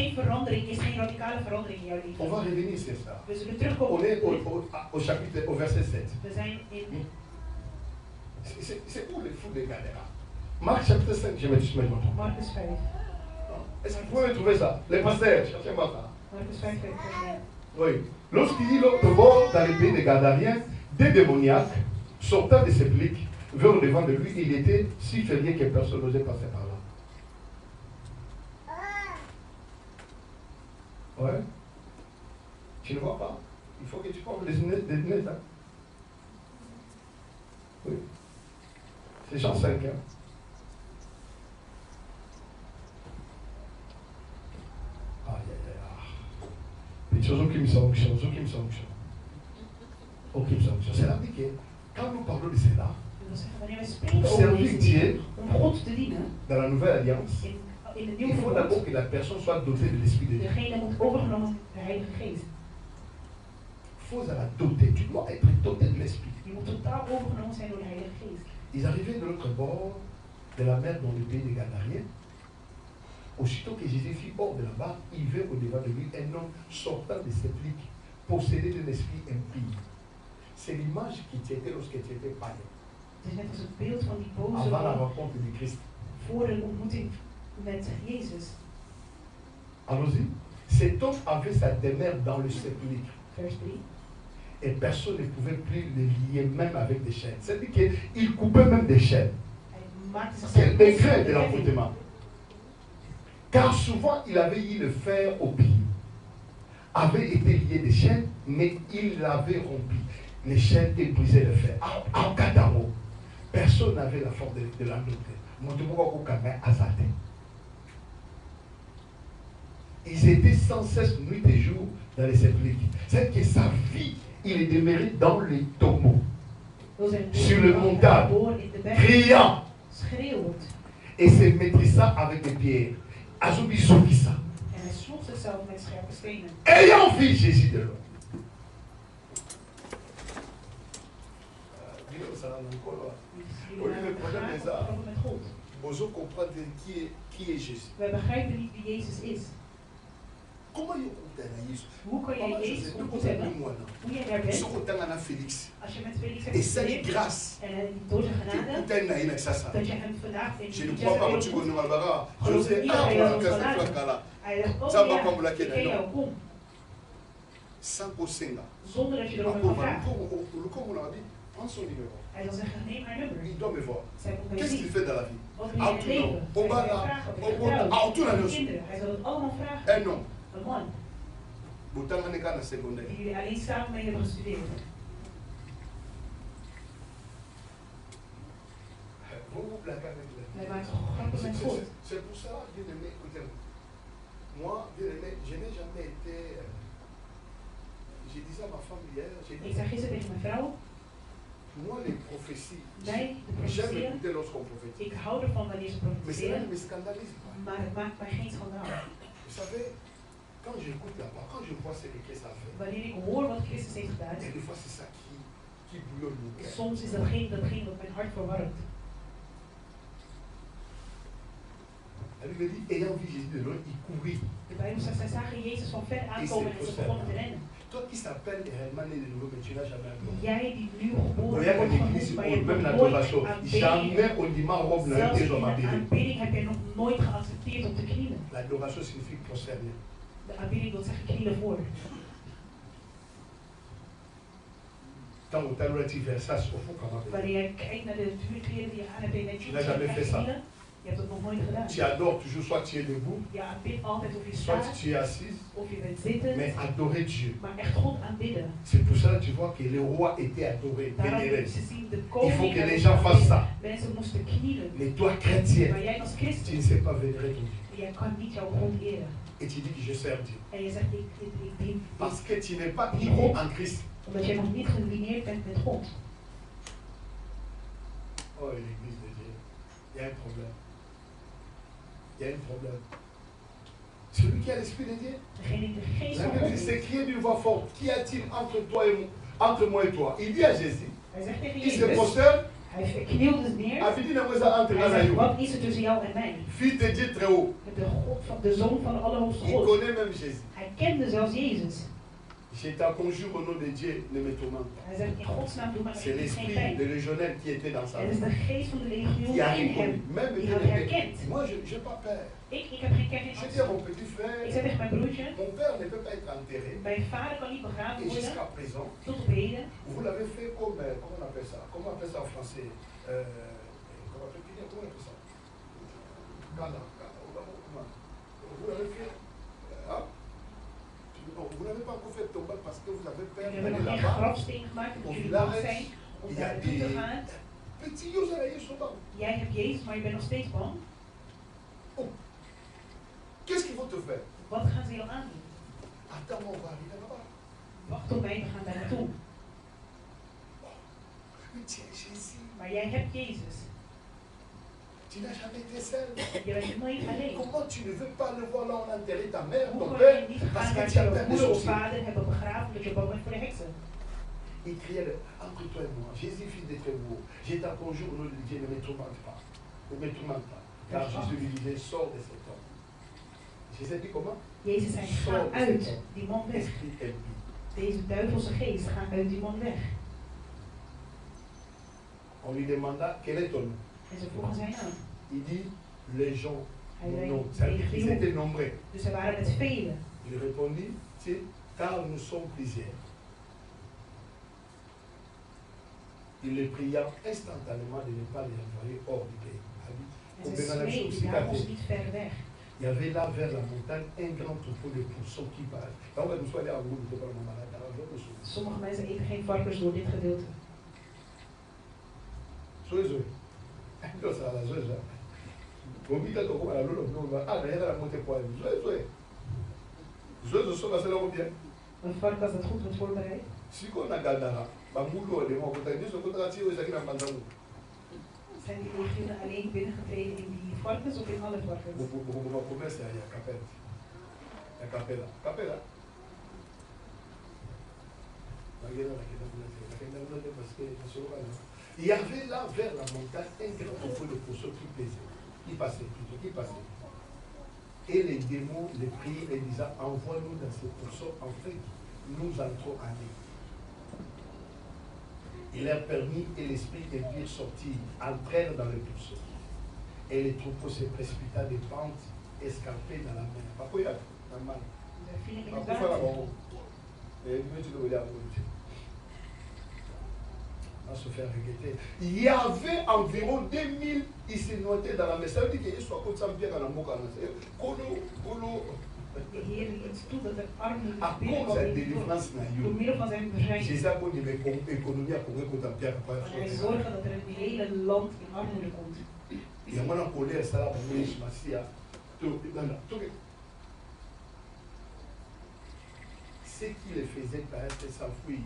On va revenir sur ça. On est au chapitre, au verset 7. C'est où les fous des Gadara? Marc chapitre 5, je me dis, est-ce que vous pouvez trouver ça? Les pasteurs, cherchez-moi ça. Oui. Lorsqu'il est au bord dans le pays des Gadariens, des démoniaques sortant de ses pliques, vers le devant de lui, il était si félier que personne n'osait passer par là. Ouais. Tu ne vois pas? Il faut que tu portes des lunettes. Hein? Oui. C'est Jean 5. Hein? C'est-à-dire que quand nous parlons de cela, pour servir Dieu dans la nouvelle alliance, il faut d'abord que la personne soit dotée de l'Esprit de Dieu. Il faut la doter, tu dois être doté de l'Esprit. Ils arrivaient de l'autre bord de la mer dans le pays des Gadariens. Aussitôt que Jésus fut hors de là-bas, il vit au-devant de lui un homme sortant de ses pliques, possédé d'un esprit impie. C'est l'image qui t'était lorsque tu étais païen. Avant la rencontre de Christ. Allons-y. Cet homme avait sa demeure dans le sépulcre. Et personne ne pouvait plus le lier même avec des chaînes. C'est-à-dire qu'il coupait même des chaînes. Quel degré de l'envoûtement. Car souvent, il avait eu le fer au pied, avait été lié des chaînes, mais il l'avait rompu. Les chaînes et brisé le fer. En cas d'amour, personne n'avait la force de l'enlever. Ils étaient sans cesse nuit et jour dans les sépulcres. C'est que sa vie, il est demeuré dans les tombeaux, sur le montagne, criant, et se maîtrissant avec des pierres. Ayant vu Jésus de loin. Le problème est ça. Vous comprendre qui est Jésus. Comment il est Jésus? Hoe kan je Jezus ontmoet hebben? Hoe je daar bent. Et ça est grâce. Door zijn genade. Dat je hem vandaag in je ne crois pas que tu connais Malbara. Je sais zonder dat je erom hebt gevraagd. Prends son numéro. Hij zal zeggen, neem haar nummer. Il doit me voir. Zij moet mij Qu'est-ce zien. qu'il fait dans la vie? Wat wil je in het leven? Hij zal mij vragen of je getrouwd. Kinderen. Hij zal het allemaal vragen. Un homme. Een man. Die jullie alleen samen mee hebben gestudeerd. Hij maakt grappen met God. C'est pour ça, bien aimé, écoutez-moi. Moi, bien aimé, je n'ai jamais été. J'ai dit ça à ma femme hier. Ik zei gisteren tegen mijn vrouw. Moi, les prophéties. Mij, de J'aime profetieën. écouter lorsqu'on prophétise. Ik hou ervan wanneer ze Mais cela profeteren. ne me scandalise pas. Maar het maakt mij geen schandaal. Vous savez, quand j'écoute là-bas, quand je vois ce que Christ a fait, Wanneer ik hoor wat Christus heeft gedaan. et des fois c'est ça qui bouillonne mon cœur. Soms is datgene wat mijn hart verwarmt. La Bible dit, ayant vu Jésus de loin, il courut. De Bijbel zegt, zij zagen Jezus van ver aankomen en ze begonnen te rennen. Toi qui s'appelles réellement né de nouveau, mais tu n'as jamais appris. Jij die nu geboren Regarde wordt l'église, genoemd, maar je ou même hebt nooit l'adoration. aanbidding. Jamais on dit ma robe n'a Zelfs été in dans ma de Bible. aanbidding heb je nog nooit geaccepteerd om te knielen. L'adoration signifie prosterner. De aanbidding wil zeggen knielen voor. Quand on t'a dit versage, au fond, comment Wanneer je kijkt naar de vuurkleren die je aan hebt, ben je net Tu n'as jamais fait ça. knielen. Je hebt het nog nooit gedaan. Tu adores toujours, soit tu es debout, Je aanbidt altijd of je soit staat, tu es assis, of je bent zittend, mais adorer Dieu. maar echt God aanbidden. C'est pour cela que tu vois que les rois étaient adorés, Daarom vénérés. ze zien de Il faut koning que les gens fassent ça. mensen moesten knielen. Mais toi, chrétien, Maar jij als tu christen, ne sais pas vénérer ton Dieu. jij kan niet jouw God eren. Et tu dis que je sers Dieu. En je zegt, ik dien. Parce que tu n'es pas pro en Christ. Omdat jij nog niet gelineerd bent met God. Oh, l'église de Dieu, il y a un problème. il y a un problème. Celui qui a l'Esprit de Dieu. La Bible dit, c'est crier d'une voix forte. Qu'y a-t-il entre moi et toi? Il dit à Jésus. Il se prosterne. Hij knielde neer. Hij zegt, wat is er tussen jou en mij? Fils de Dieu très haut. De zoon van de Allerhoogste God. Il connaît même Jésus. Hij kende zelfs Jezus. Je t'en conjure au nom de Dieu, ne me tourmente pas. Hij zegt, in Gods naam doe maar c'est l'esprit de légionnaire qui était dans sa vie. Het is de geest van de legioen qui a in hem. Même Die had herkend. Moi, je n'ai pas peur. Ik heb geen kennis. Je dis à mon petit frère, ik zeg tegen mijn broertje, mon père ne peut pas être enterré. Mijn vader kan niet begraven worden. Jusqu'à présent, tot op heden. Vous l'avez fait comme, comment on appelle ça? Comment on appelle ça en français? Comment on appelle ça? Gala. Vous l'avez fait, hein? Vous n'avez pas encore fait tomber parce que vous avez peur d'aller là-bas. Au village, il y a des petits José sont bang. Jij hebt Jezus, maar je bent nog steeds bang. Oh. Qu'est-ce qu'ils vont te faire? Wat gaan ze jou aandoen? Attends, on va arriver là-bas. Wacht op mij, we gaan daar naartoe. Maar jij hebt Jezus. Tu n'as jamais été seul. Je bent nooit alleen. Comment tu ne veux pas le voir là, on a enterré ta mère, ton Hoe père, niet parce gaan que tu as waar peur je des moeder of sorciers. vader hebben begraven omdat je bang bent voor de heksen? Il criait entre toi et moi, Jésus, fils de très haut, je t'en conjure au nom de Dieu, ne me tourmente pas. Ne me tourmente pas. Car Jésus lui disait, sors de cet homme. Jésus dit comment? Jezus zei, ga uit die man weg. Esprit impie. Deze duivelse geest, ga uit die man weg. On lui demanda, quel est ton nom? En ze vroegen zijn naam. Il dit, les gens, Hij non, zei, ils étaient nombreux. Dus er waren met velen. Il répondit, car nous sommes plusieurs. Il les pria instantanément de ne pas les envoyer hors du pays. En ze smeekten, daar was niet ver weg. Il y avait là vers la montagne un grand troupeau de pourceaux qui parlent. Sommige mensen eten geen varkens door dit gedeelte. Zoé. Dat is la zoé. Bobita to kuma la lolo no ah na la monte kwa zoé. Zoé so ba sala ko bien. Een vark als dat goed wordt voorbereid. Siko na gadara. Ba mulo de mo ko ta ndiso ko ta ti o sakina mbandangu. Zijn die legioenen alleen binnengetreden in die varkens of in alle varkens? Il y avait là vers la montagne un grand troupeau de pourceaux qui pesait, qui passait. Et les démons les priaient et disaient, envoie-nous dans ces pourceaux, en fait, nous entrons en eux. Il leur permit et l'esprit de Dieu sortir, entrèrent dans le pourceau. Et les troupeaux se précipita des pentes escarpées dans la mer. À se faire regretter. Il y avait environ 2000 qui se notaient dans la mer. Ça veut dire qu'il soit comme ça, bien dans la moka. À cause de la délivrance, Jésus a dit que l'économie a couru contre la pierre. Hij zorgt dat er een hele land in armoede komt. Il y a une colère, ça va venir sur ce qui les faisait paraître s'enfuir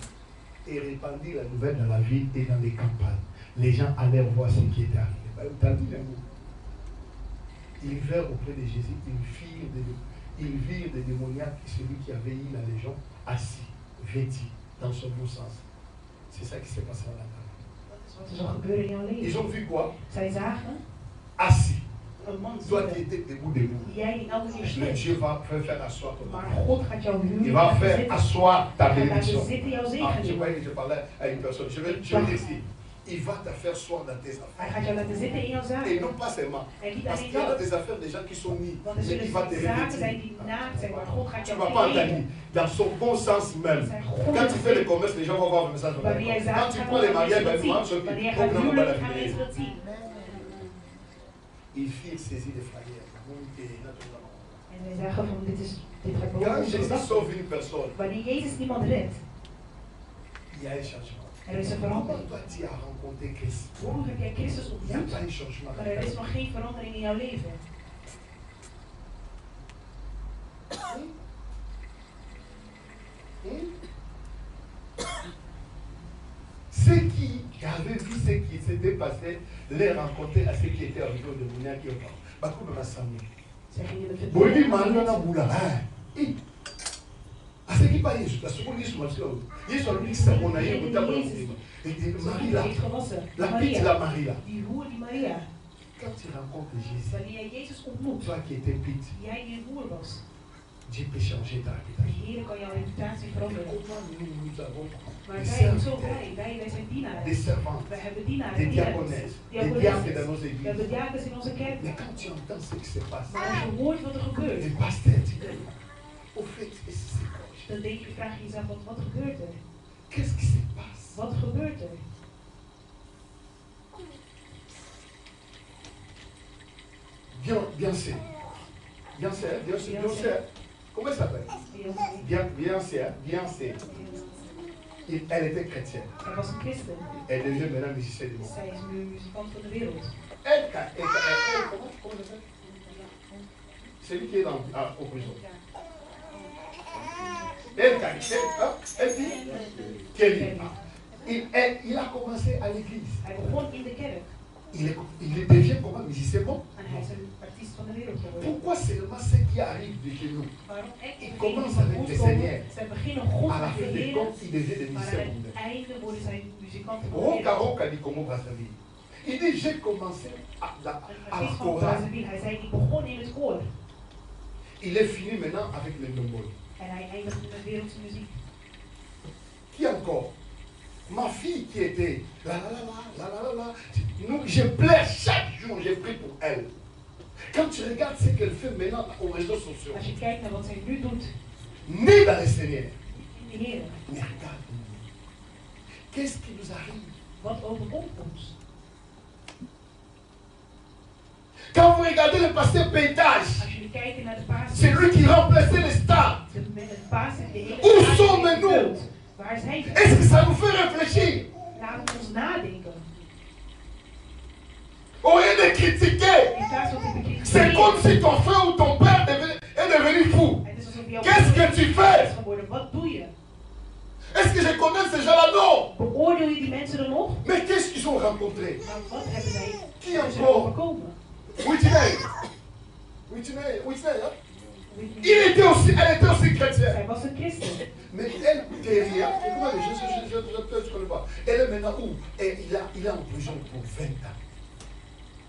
et répandre la nouvelle dans la ville et dans les campagnes. Les gens allèrent voir ce qui était arrivé. Ils vinrent auprès de Jésus, ils virent des démoniaques, celui qui avait eu la légion, assis, vêtu, dans son bon sens. C'est ça qui s'est passé là-bas. Ils ont vu quoi? Assis. Toi qui étais debout. Le Dieu va faire asseoir ton âme. Il va faire asseoir ta bénédiction. Je croyais que je parlais à une personne. Je vais dire ici. Il va te faire asseoir dans tes affaires. Et non pas seulement. Parce qu'il y a des affaires des gens qui sont mis. Mais il va te revêtir. Tu ne vas pas entendre. Dans son bon sens même. Quand tu fais le commerce, les gens vont voir le message. Quand tu prends les mariages, ils firent saisir les frayeurs. Quand Jésus sauve une personne, il y a un changement. Pourquoi toi tu as rencontré Christ? Il n'y a pas un changement. Maar er is nog geen verandering in jouw leven. Ceux qui avaient vu ce qui s'était passé, les rencontraient à ceux qui étaient arrivés au démoniaque qui ont parlé. Zij gingen de Boy verkeerde man na mensen. bula. Aseki pa Yesu, la soko Yesu maslo. Yesu alisa kona ye kutaba Marie là. Heeft gewassen. La petite la Marie là. Die hoer, die Maria. Quand tu rencontres Jésus, Wanneer jij Jezus ontmoet, toi qui étais petite, jij die een hoer was, Dieu peut changer ta de réputation. Heer kan jouw reputatie veranderen. Comment nous avons Maar des wij zijn zo serviteurs, blij, wij zijn dienaren. des servantes, Wij hebben dienaren, des dienares, diaconesses, des diaconesses. diacres dans nos We églises. hebben diakens in onze kerk. Mais quand tu entends ce qui se passe, Maar als je hoort wat er gebeurt, les pasteurs, tu dis, au fait, c'est quoi? dan denk je, vraag je jezelf, wat gebeurt er? Qu'est-ce qui se passe? Wat gebeurt er? Beyoncé. Comment elle s'appelle? Beyoncé. Elle était chrétienne. Zij was een christen. Elle devient maintenant musicienne du monde. Zij is nu muzikant van de wereld. Comment ça s'appelle? C'est lui qui est au prison. Elle dit Kelly. Il a commencé à l'église. Hij begon in de kerk. Il devient comment musicien bon? En hij is een artiest van de wereld geworden. Pourquoi seulement ce qui arrive de chez nous? Waarom echt Il de commence van avec ons le komen, Seigneur. zij beginnen God À la te fin des leren, comptes, il devient des maar musiciens aan mondains. het einde worden zij muzikanten van de Roka wereld. Roka dit Congo Brazzaville. Il dit j'ai commencé à Een la artiest van chorale. Brazzaville, hij zei, ik begon in het koor. Il est fini maintenant avec le ndombolo. En hij eindigt met wereldse muziek. Qui encore? Ma fille qui était la. Nous, je pleure chaque jour, j'ai pris pour elle. Quand tu regardes ce qu'elle fait maintenant aux réseaux sociaux, Als je kijkt naar wat zij nu doet, née dans le Seigneur, in de Heer, mais regarde, qu'est-ce qui nous arrive? wat overkomt ons? Quand vous regardez le pasteur Pétage, Als jullie kijken naar de paas, c'est lui qui remplaçait le stade. met het paas en de hele Où paas sommes nous? gevuld. Waar zijn we? Est-ce que ça nous fait réfléchir? Laat ons nadenken. Au lieu de critiquer, In plaats van te bekritiseren. c'est comme si ton frère ou ton père est devenu fou. Het is alsof jouw Qu'est-ce que tu broer fais? is geworden. Wat doe je? Est-ce que je connais ces gens-là? Non. Beoordeel je die mensen dan nog? Mais qu'est-ce qu'ils ont rencontré? Maar wat hebben zij Qui zijn encore? overkomen? Whitney, hein? Elle était aussi chrétienne. Zij was een christen. Mais elle, derrière, je ne connais pas. Elle est maintenant où? Et il est en prison pour 20 ans.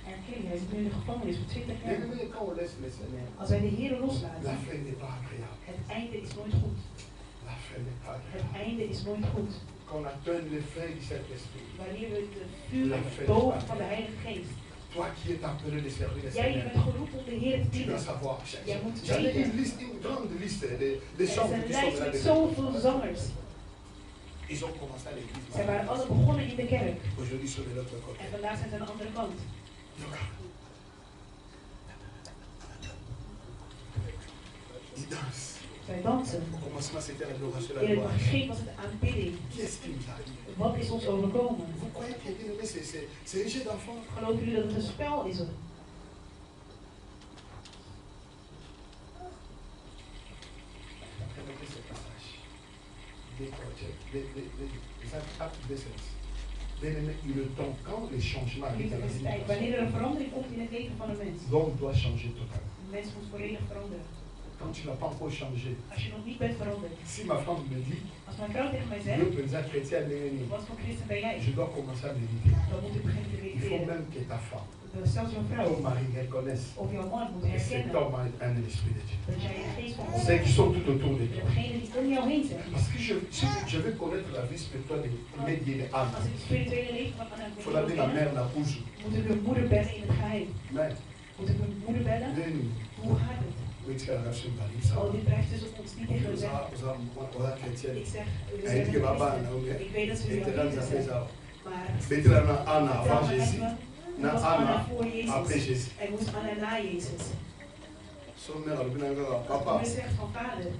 Herken, hij zit nu in de gevangenis voor 20 jaar. Mais quand on laisse le Seigneur, Als wij de Heer loslaten, la fin n'est pas agréable. het einde is nooit goed. La fin n'est pas Het agréable. einde is nooit goed. Quand on atteint le feu du Saint-Esprit, Wanneer we de vuur dood van de Heilige Geest. toi qui es appelé de servir le Jij Seigneur, bent geroepen om de Heer te tu dienen. dois savoir. Jij moet J'avais weten. une grande liste des Er chants is qui een sont lijst là met dedans. zoveel zangers. Ils ont commencé à l'église. Zij waren alle begonnen in de kerk. Aujourd'hui, ils sont de l'autre côté. En vandaag zijn ze aan de andere kant. Ils dansent. Zij dansen. Au commencement, c'était l'adoration de In la het gloire. begin was het aanbidding. Qu'est-ce qui nous arrive? Wat is ons overkomen? Vous croyez que bien aimé, c'est un jeu d'enfant? Geloven jullie dat het een spel is? Regardez ce passage. Des actes de sens. Bien aimé, il est temps quand les changements arrivent dans la vie. Wanneer er een verandering komt in het leven van een mens. L'homme doit changer totalement. Een mens moet volledig veranderen. Quand tu n'as pas encore changé, Als je nog niet bent veranderd. si ma femme me dit, Als mijn vrouw tegen mij je zegt, veux chrétien, wat voor christen ben jij? je dois commencer à méditer. Dan moet ik beginnen te Il faut mediteren. même que ta femme, Zelfs jouw ton vrouw mari reconnaisse of jouw man moet que cet herkennen homme a un esprit de Dieu. dat jij een geest van God Ceux hebt. qui sont tout autour de toi. Degene die om jou heen zijn. Parce que je veux connaître la vie spirituelle de Médié de Anne. Als ik het spirituele leven van Anna Il faut l'appeler la mère Napouzu. moet ik hun moeder bellen in het geheim. Mais, Moet ik hun moeder bellen? Hoe gaat het? oui, tu as la relation valide. Oh, dit blijft tussen ons niet tegen we zeggen. Oza chrétienne. Ik zeg, we Elle dit que zijn Baba, christen. Ik weet dat ze et jou là, nous niet avons zijn. ça. Maar Beter na Anna vertel avant me Jésus. even, Na was Anna Anna voor après Jezus. Jésus. En moest Anna na Jezus. Son mère a dit papa. Moeder zegt van vader.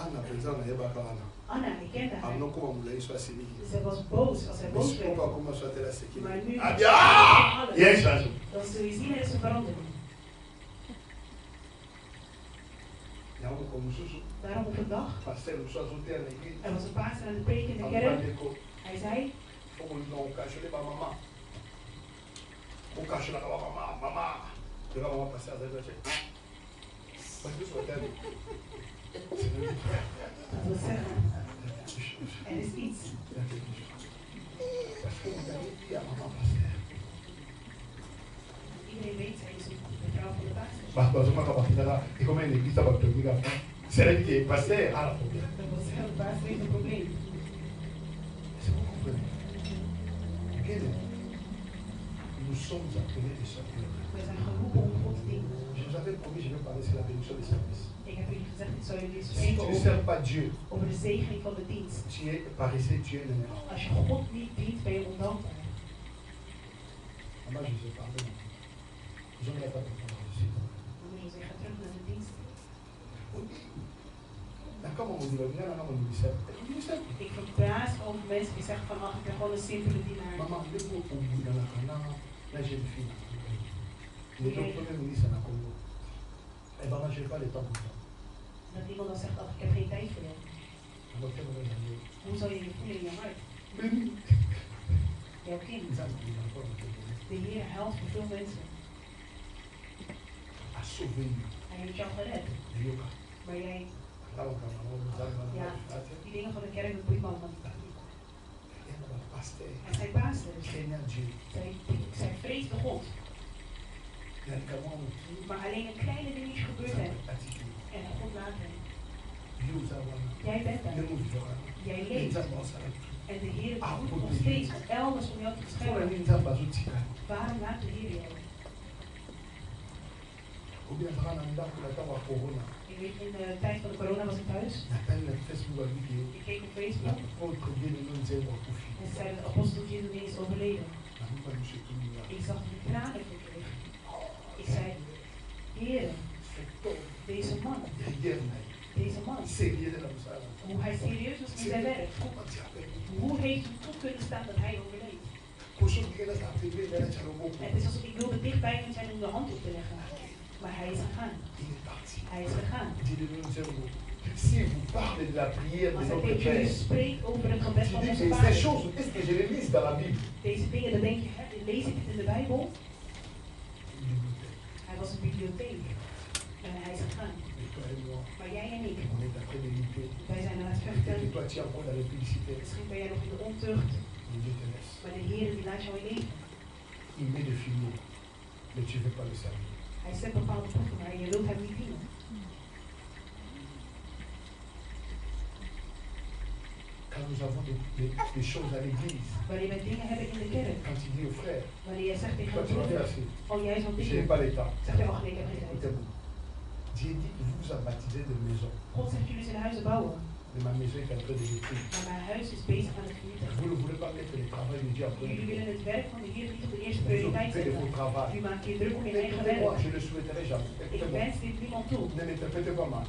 Anna présent na yeba kana. Anna, ik ken haar. Amno ko mula iso asini. Ze was boos als hij boos Mais werd. pourquoi comment soit elle asiki? Maar nu, Ah bien, ah! Il y a un changement. dan zul je zien, er is een verandering. Yango ko mususu. Daarom op een dag, Pasteur mususu azote na église. er was een pastor aan de preek in de kerk. Hij zei, Faut qu'on donc cache les maman. Au cacher la maman, maman. Tu vas maman passer à la tête. Parce que sur la tête. Er is iets. Parce que vous avez dit à maman passer. Iedereen weet, zij is de vrouw van de pastor. Parce que comme une église, ça va te dire. C'est elle qui est passée à la problème. Dat was heel de pastor heeft een probleem. Est-ce que vous comprenez? Regardez. Nous sommes appelés des serviteurs. We zijn geroepen om God te dienen. Je vous avais promis, je vais parler sur la bénédiction des services. Ik heb jullie gezegd, ik zou jullie Si tu spreken ne sers pas Dieu, over de zegening van de dienst. tu es paresseux, tu es l'énergie. Als je God niet dient, ben je ondankbaar. Moi, je sais pas. Je ne vais pas te prendre ici. Dan moet je zeggen, ga terug naar de dienst. D'accord, on dit, viens là, on dit ça. Ik verbaas over mensen die zeggen van, ach, ik ben gewoon een simpele dienaar. Maman, le mot au bout dans la canard, la jeune fille. Le premier ministre à Congo. Et maman, je n'ai pas le temps pour ça. Dat iemand dan zegt, ach, ik heb geen tijd voor jou. Alors, quel moment j'en ai? Hoe zou je je voelen in je hart? Jouw kind. De Heer helpt voor veel mensen. A sauvé lui. Hij heeft jou gered. Maar jij, ja, die dingen van de kerk, dat boeit me allemaal niet. En zijn pastors, zij vreesden God. Maar alleen een kleine dingetje gebeurt hem. En God laat hem. Jij bent daar. Jij leeft. En de Heer doet nog steeds elders om jou te beschermen. Waarom laat de Heer jou? Ik weet, in de tijd van de corona was ik thuis. Ik keek op Facebook. En zei dat de apostel Jezus is overleden. Ik zag de tranen verkregen. Ik zei, Heer, deze man, hoe hij serieus was met zijn werk. Hoe heeft u toe kunnen staan dat hij overleed? Het is alsof ik wilde dichtbij hem zijn om de hand op te leggen. Maar hij is gegaan. Hij is gegaan. Si vous parlez de la prière de notre Père, spreekt over het gebed van onze ces Vader. choses, est-ce que je les lis dans la Bible? Deze dingen, dan denk je, lees ik het in de Bijbel? Hij was een bibliotheek. En hij is gegaan. Maar jij en ik, wij zijn aan het vechten. Misschien ben jij nog in de ontucht. Maar de Heer die laat jou in leven. Hij zet bepaalde proeven, maar je wilt hem niet dienen. Quand nous avons des choses à l'église, wanneer wij dingen hebben in de kerk, quand tu dis au frère, wanneer jij zegt tegen toi een tu vas faire broeder, ci, oh jij zal je n'ai dingen, pas l'état. zegt hij, oh nee, ik heb geen tijd. Écoutez-moi. Dieu dit qu'il vous a baptisé de maison. God zegt, jullie zijn huizen bouwen, Mais ma maison est en train de détruire. maar mijn huis is bezig aan het vernietigen. Vous ne voulez pas mettre le travail de Dieu en premier. Jullie willen het werk van de Heer niet op de eerste Vous prioriteit occupez de zetten. vos travail. U maakt je druk om je eigen Écoutez-moi, werk. je ne le souhaiterais jamais. Ik Écoutez-moi. wens dit niemand toe. Ne m'interprétez pas mal.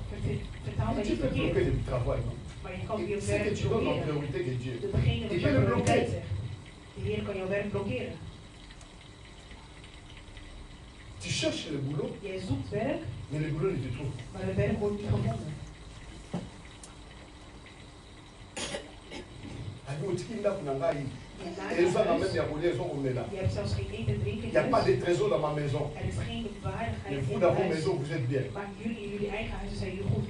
Vertaal mij Tu niet peux bloquer verkeerd. le travail, non? Maar je kan je C'est que werk tu donnes en blokkeren. priorité de Dieu. Degene Je wat peux je le prioriteit bloquer. zegt. De Heer kan jouw werk blokkeren. Tu cherches le boulot, Jij zoekt werk, mais le boulot ne te trouve pas. maar het werk wordt niet gevonden. Et ils ont la même diabolie, ils ont roulé là. Je hebt zelfs geen eten en drinken Il n'y a in pas huis. de trésor dans ma maison. Er is geen waardigheid Mais in vous, het dans vos huis. maisons, vous êtes bien. Maar jullie in jullie eigen huizen zijn jullie goed.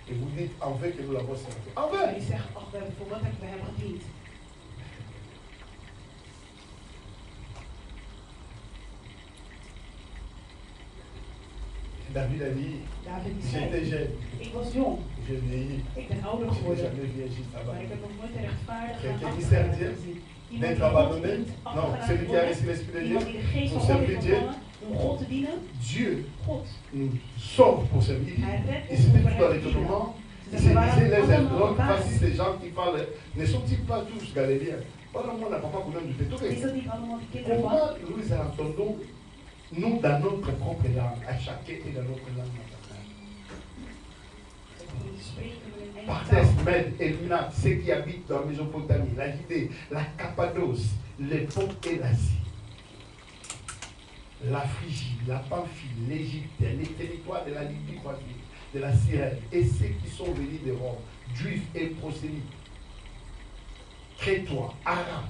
Et vous dites, en fait, que nous l'avons servi. En Maar fait, die zeggen, ach, voor wat hebben we hem gediend? David a dit, David die j'étais zei, jeune, ik was jong, j'ai vieilli, ik ben ouder je n'ai geworden, jamais vu un juste maar travail. ik heb nog nooit een rechtvaardige Quelqu'un qui sert Dieu, gezien. Iemand d'être die God abandonné, dient, non, afgeraakt celui qui a reçu worden, l'Esprit de Dieu, iemand die de geest pour van God servir heeft Dieu, ontvangen om God te dienen. Dieu God, nous sauve pour servir. hij redt Et ons c'était om tout dans hem te l'étonnement. dienen. Il Ze se zeggen, disait waarom les uns allemaal l'autre, verbaasd? voici ces gens qui parlent, ne sont-ils pas tous galiléens? Voilà, moi, on n'a pas besoin de tout. Is dat niet allemaal de kinderen van? Comment nous entendons, nous, dans notre propre langue, à chacun et dans notre langue maternelle? Die spreken in hun eigen Parthes, taal. Mèdes, Eluna, ceux qui habitent dans la Mésopotamie, la Judée, la Cappadoce, les Pontes et l'Asie, la Phrygie, la Pamphylie, l'Égypte, les territoires de la Libye voisine, de la Cyrène, et ceux qui sont venus de Rome, juifs et prosélytes, crétois, arabes,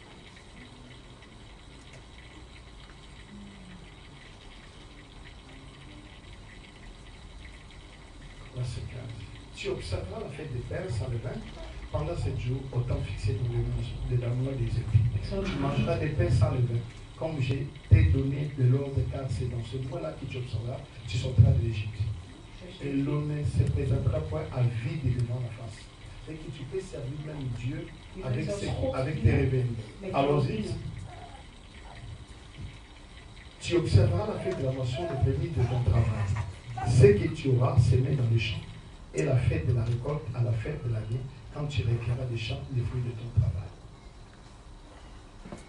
verset 15. Tu observeras la fête des pères sans levain pendant 7 jours, au temps fixé dans le mois des épis. Tu mangeras des pains sans levain, comme j'ai t'ai donné de l'ordre, car c'est dans ce mois-là que tu observeras, tu sortiras de l'Égypte. Et l'on ne se présentera point à vide devant la face. C'est que tu peux servir même Dieu avec tes réveils. Allons-y. Tu observeras la fête de la moisson des prémices de ton travail. Ce que tu auras semé dans les champs, et la fête de la récolte à la fête de l'année, quand tu recueilleras des champs les fruits de ton travail.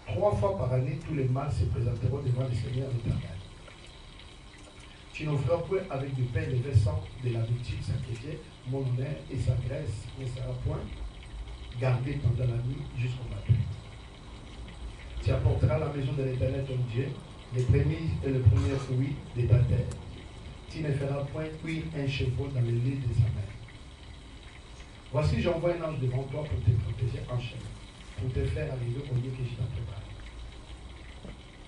3 fois par année, tous les mâles se présenteront devant le Seigneur l'Éternel. Tu n'offriras point avec du pain levé sans de la victime sacrifiée, mon honneur et sa graisse ne sera point gardée pendant la nuit jusqu'au matin. Tu apporteras à la maison de l'Éternel ton Dieu les prémices et le premier fruit de ta terre. Tu ne feras point cuire un chevreau dans le lit de sa mère. Voici, j'envoie un ange devant toi pour te protéger en chaîne, pour te faire arriver au lieu que je t'ai préparé.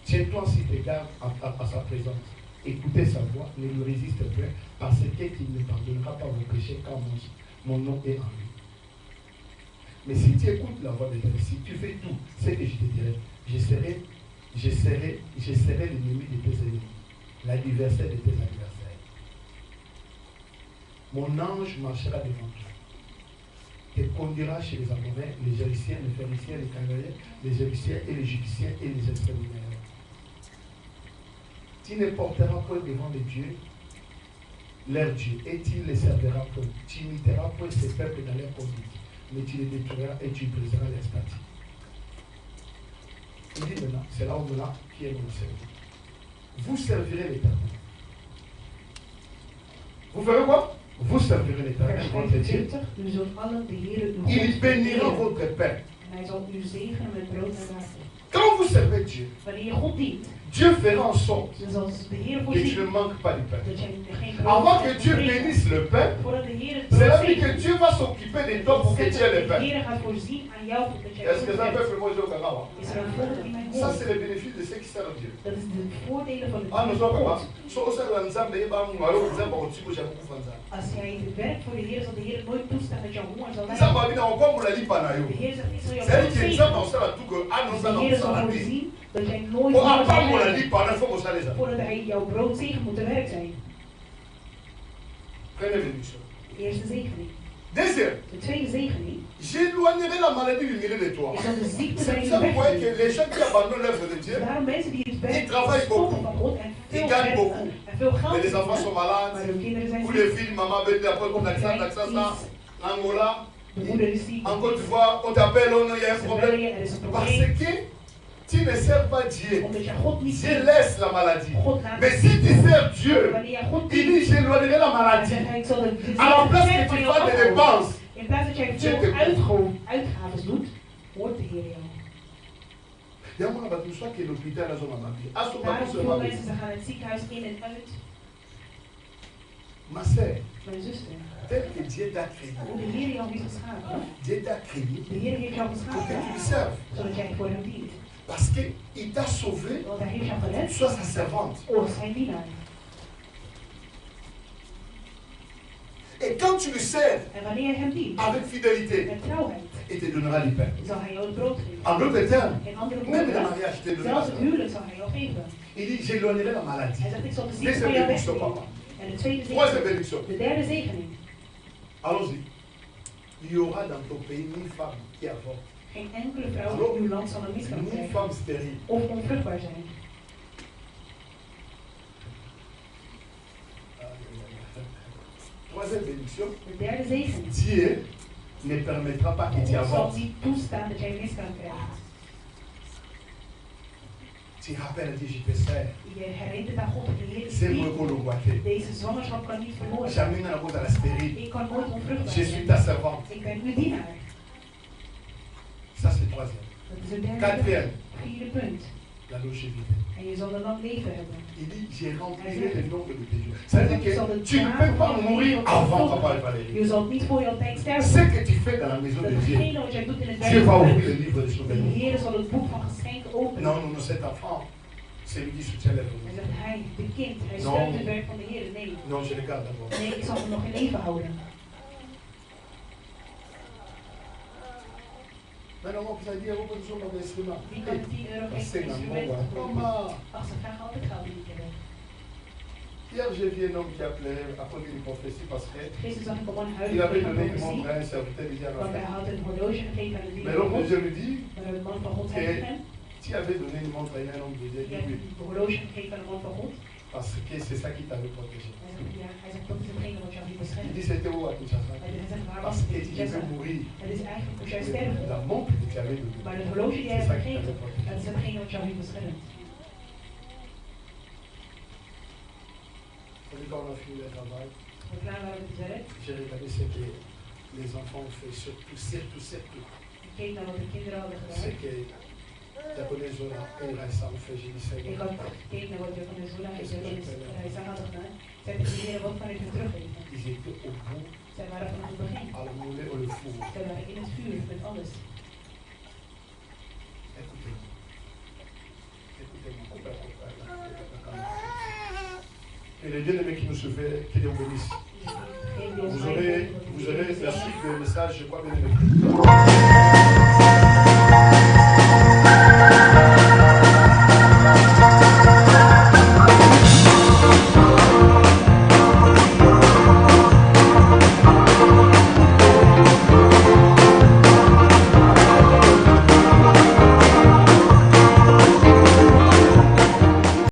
Tiens-toi si tu gardes à sa présence. Écoutez sa voix, ne lui résiste point, parce qu'il ne pardonnera pas vos péchés quand mon nom est en lui. Mais si tu écoutes la voix de Dieu, si tu fais tout ce que je te dirai, je serai l'ennemi de tes ennemis, l'adversaire de tes adversaires. Mon ange marchera devant toi. Te conduira chez les Amoréens, les Jérusiens, les Phéniciens, les Cananéens, les Égyptiens et les Égyptiens et les exterminateurs. Tu ne porteras point devant les dieux, leurs dieux, et tu ne les serviras point. Tu n'imiteras point ces peuples dans leur conduite, mais tu les détruiras et tu briseras leurs statues. Il dit maintenant, c'est là où là qui est mon service. Vous servirez l'Éternel. Vous ferez quoi? Vous servirez l'Éternel, votre Dieu. Il bénira votre pain. Quand vous servez Dieu, Dieu fera en sorte que tu ne manques pas du pain. Avant que Dieu bénisse le pain, c'est là que Dieu va s'occuper de toi pour que tu aies le pain. Est-ce que ça peut faire manger au Kagawa? Ça, c'est le bénéfice de ceux qui servent Dieu. Ah, nous sommes pas. Als jij het werk voor de Heer, zal de Heer nooit toestaan dat je honger zal lijden. De Heer zegt niet zo jouw brood zegenen. De Heer zal voorzien dat jij nooit honger zal lijden. Voordat hij jouw brood zegen moet er werk zijn. De eerste zegening. De tweede zegening. J'éloignerai la maladie du milieu de toi. C'est ça pour que les gens qui abandonnent l'œuvre de Dieu, ils travaillent beaucoup, ils gagnent beaucoup. Mais les enfants sont malades, ou les filles, maman, après comme l'accent, ça, Angola, en Côte d'Ivoire, on t'appelle, il y a un problème. Parce que tu ne sers pas Dieu. Dieu laisse la maladie. Mais si tu sers Dieu, il dit j'éloignerai la maladie. À la place que tu fasses des dépenses, in plaats dat jij veel uitgaves doet, hoort de Heer jou. Daarom veel mensen ze gaan het ziekenhuis in en uit. Ma sœur, mijn zuster, tel que Dieu t'a créé, hoe de Heer jou heeft geschapen, Dieu t'a créé, de Heer heeft jou geschapen, zodat jij voor hem dient. Parce qu'il t'a sauvé, Want hij heeft jou gered, sois sa servante. Zijn dienaar. Et quand tu le sers avec fidélité, il te donnera du pain. En d'autres termes, même le mariage te donnera. Il dit j'éloignerai la maladie. Deuxième bénédiction, papa. Troisième bénédiction. Allons-y. Il y aura dans ton pays ni femme qui avorte. Geen enkele vrouw in uw land zal een miskraam krijgen of onvruchtbaar zijn. Troisième bénédiction. De derde zegen. Dieu ne permettra pas que tu avortes. Zal niet toestaan dat jij miskraam krijgt. Tu rappelles Dieu, je te sers. Je herinnert aan God, de Heer. Deze zwangerschap kan niet verloren. Ik kan nooit onvruchtbaar zijn. Je suis ta servante. Ik ben uw dienaar. Ça c'est troisième. Dat is het derde. Quatrième. Vierde punt. La longévité. En je zal een lang leven hebben. Il dit, j'ai rempli le nombre de tes jours. Ça veut dire que tu ne peux pas mourir avant, papa et Valérie. Je zal niet voor jouw tijd sterven. Ce que tu fais dans la maison de Dieu, wat jij doet in het Dieu va ouvrir le livre de souvenirs. De Heer zal het boek van geschenken openen. Non, cet enfant, C'est lui qui soutient les Hij zegt, hij, de kind, hij Non. steunt het werk van de Heer. Nee. Non, je les garde d'abord. Nee, ik zal hem nog in leven houden. Maintenant, on vous a dit, vous pouvez jouer l'instrument. Wie kan 10 euro geven voor een instrument? Ach, ze vragen altijd geld in die kerk. Hier, j'ai vu un homme qui appelait à cause d'une prophétie parce que Gisteren zag ik op een il avait huis donné une van montre à un serviteur du want hij diable. had een horloge gegeven aan de Mais l'homme de dienaar. Dieu lui dit, Maar de man van God zei tegen hem, tu avais donné une montre à un homme de Dieu, je dis hebt oui, een horloge gegeven aan de man van God. parce que c'est ça qui t'avait protégé. Hij zegt, dat is hetgene wat jou niet Il beschermt. dit, c'était où à Kinshasa? Hij zegt, waar was Parce het? que tu Kinshasa. devais mourir. Het is eigenlijk voor jou sterven. La montre que tu avais donnée, Maar de horloge die hij c'est hebt ça qui gegeven, t'avait protégé. dat is hetgene wat jou niet beschermt. Et quand on a fini le travail, We klaar waren met het werk. j'ai regardé ce que les enfants ont fait, surtout. Ik keek naar wat de kinderen hadden Ce gedaan. que Diaconé Zola et Raissa ont fait, j'ai dit, Ik Seigneur, had gekeken naar wat Diakonie Zola en Raissa hadden gedaan. Zij hebben de wat kan ik hun teruggeven. ils étaient au bout, Zij waren vanaf het begin. à le mouler ou le four. Zij waren in het vuur met alles. Écoutez-moi. Écoutez-moi. Et les bien-aimés qui nous suivaient, qui les bénissent. Geen die ons Vous aurez la suite du message, je crois, bien aimé.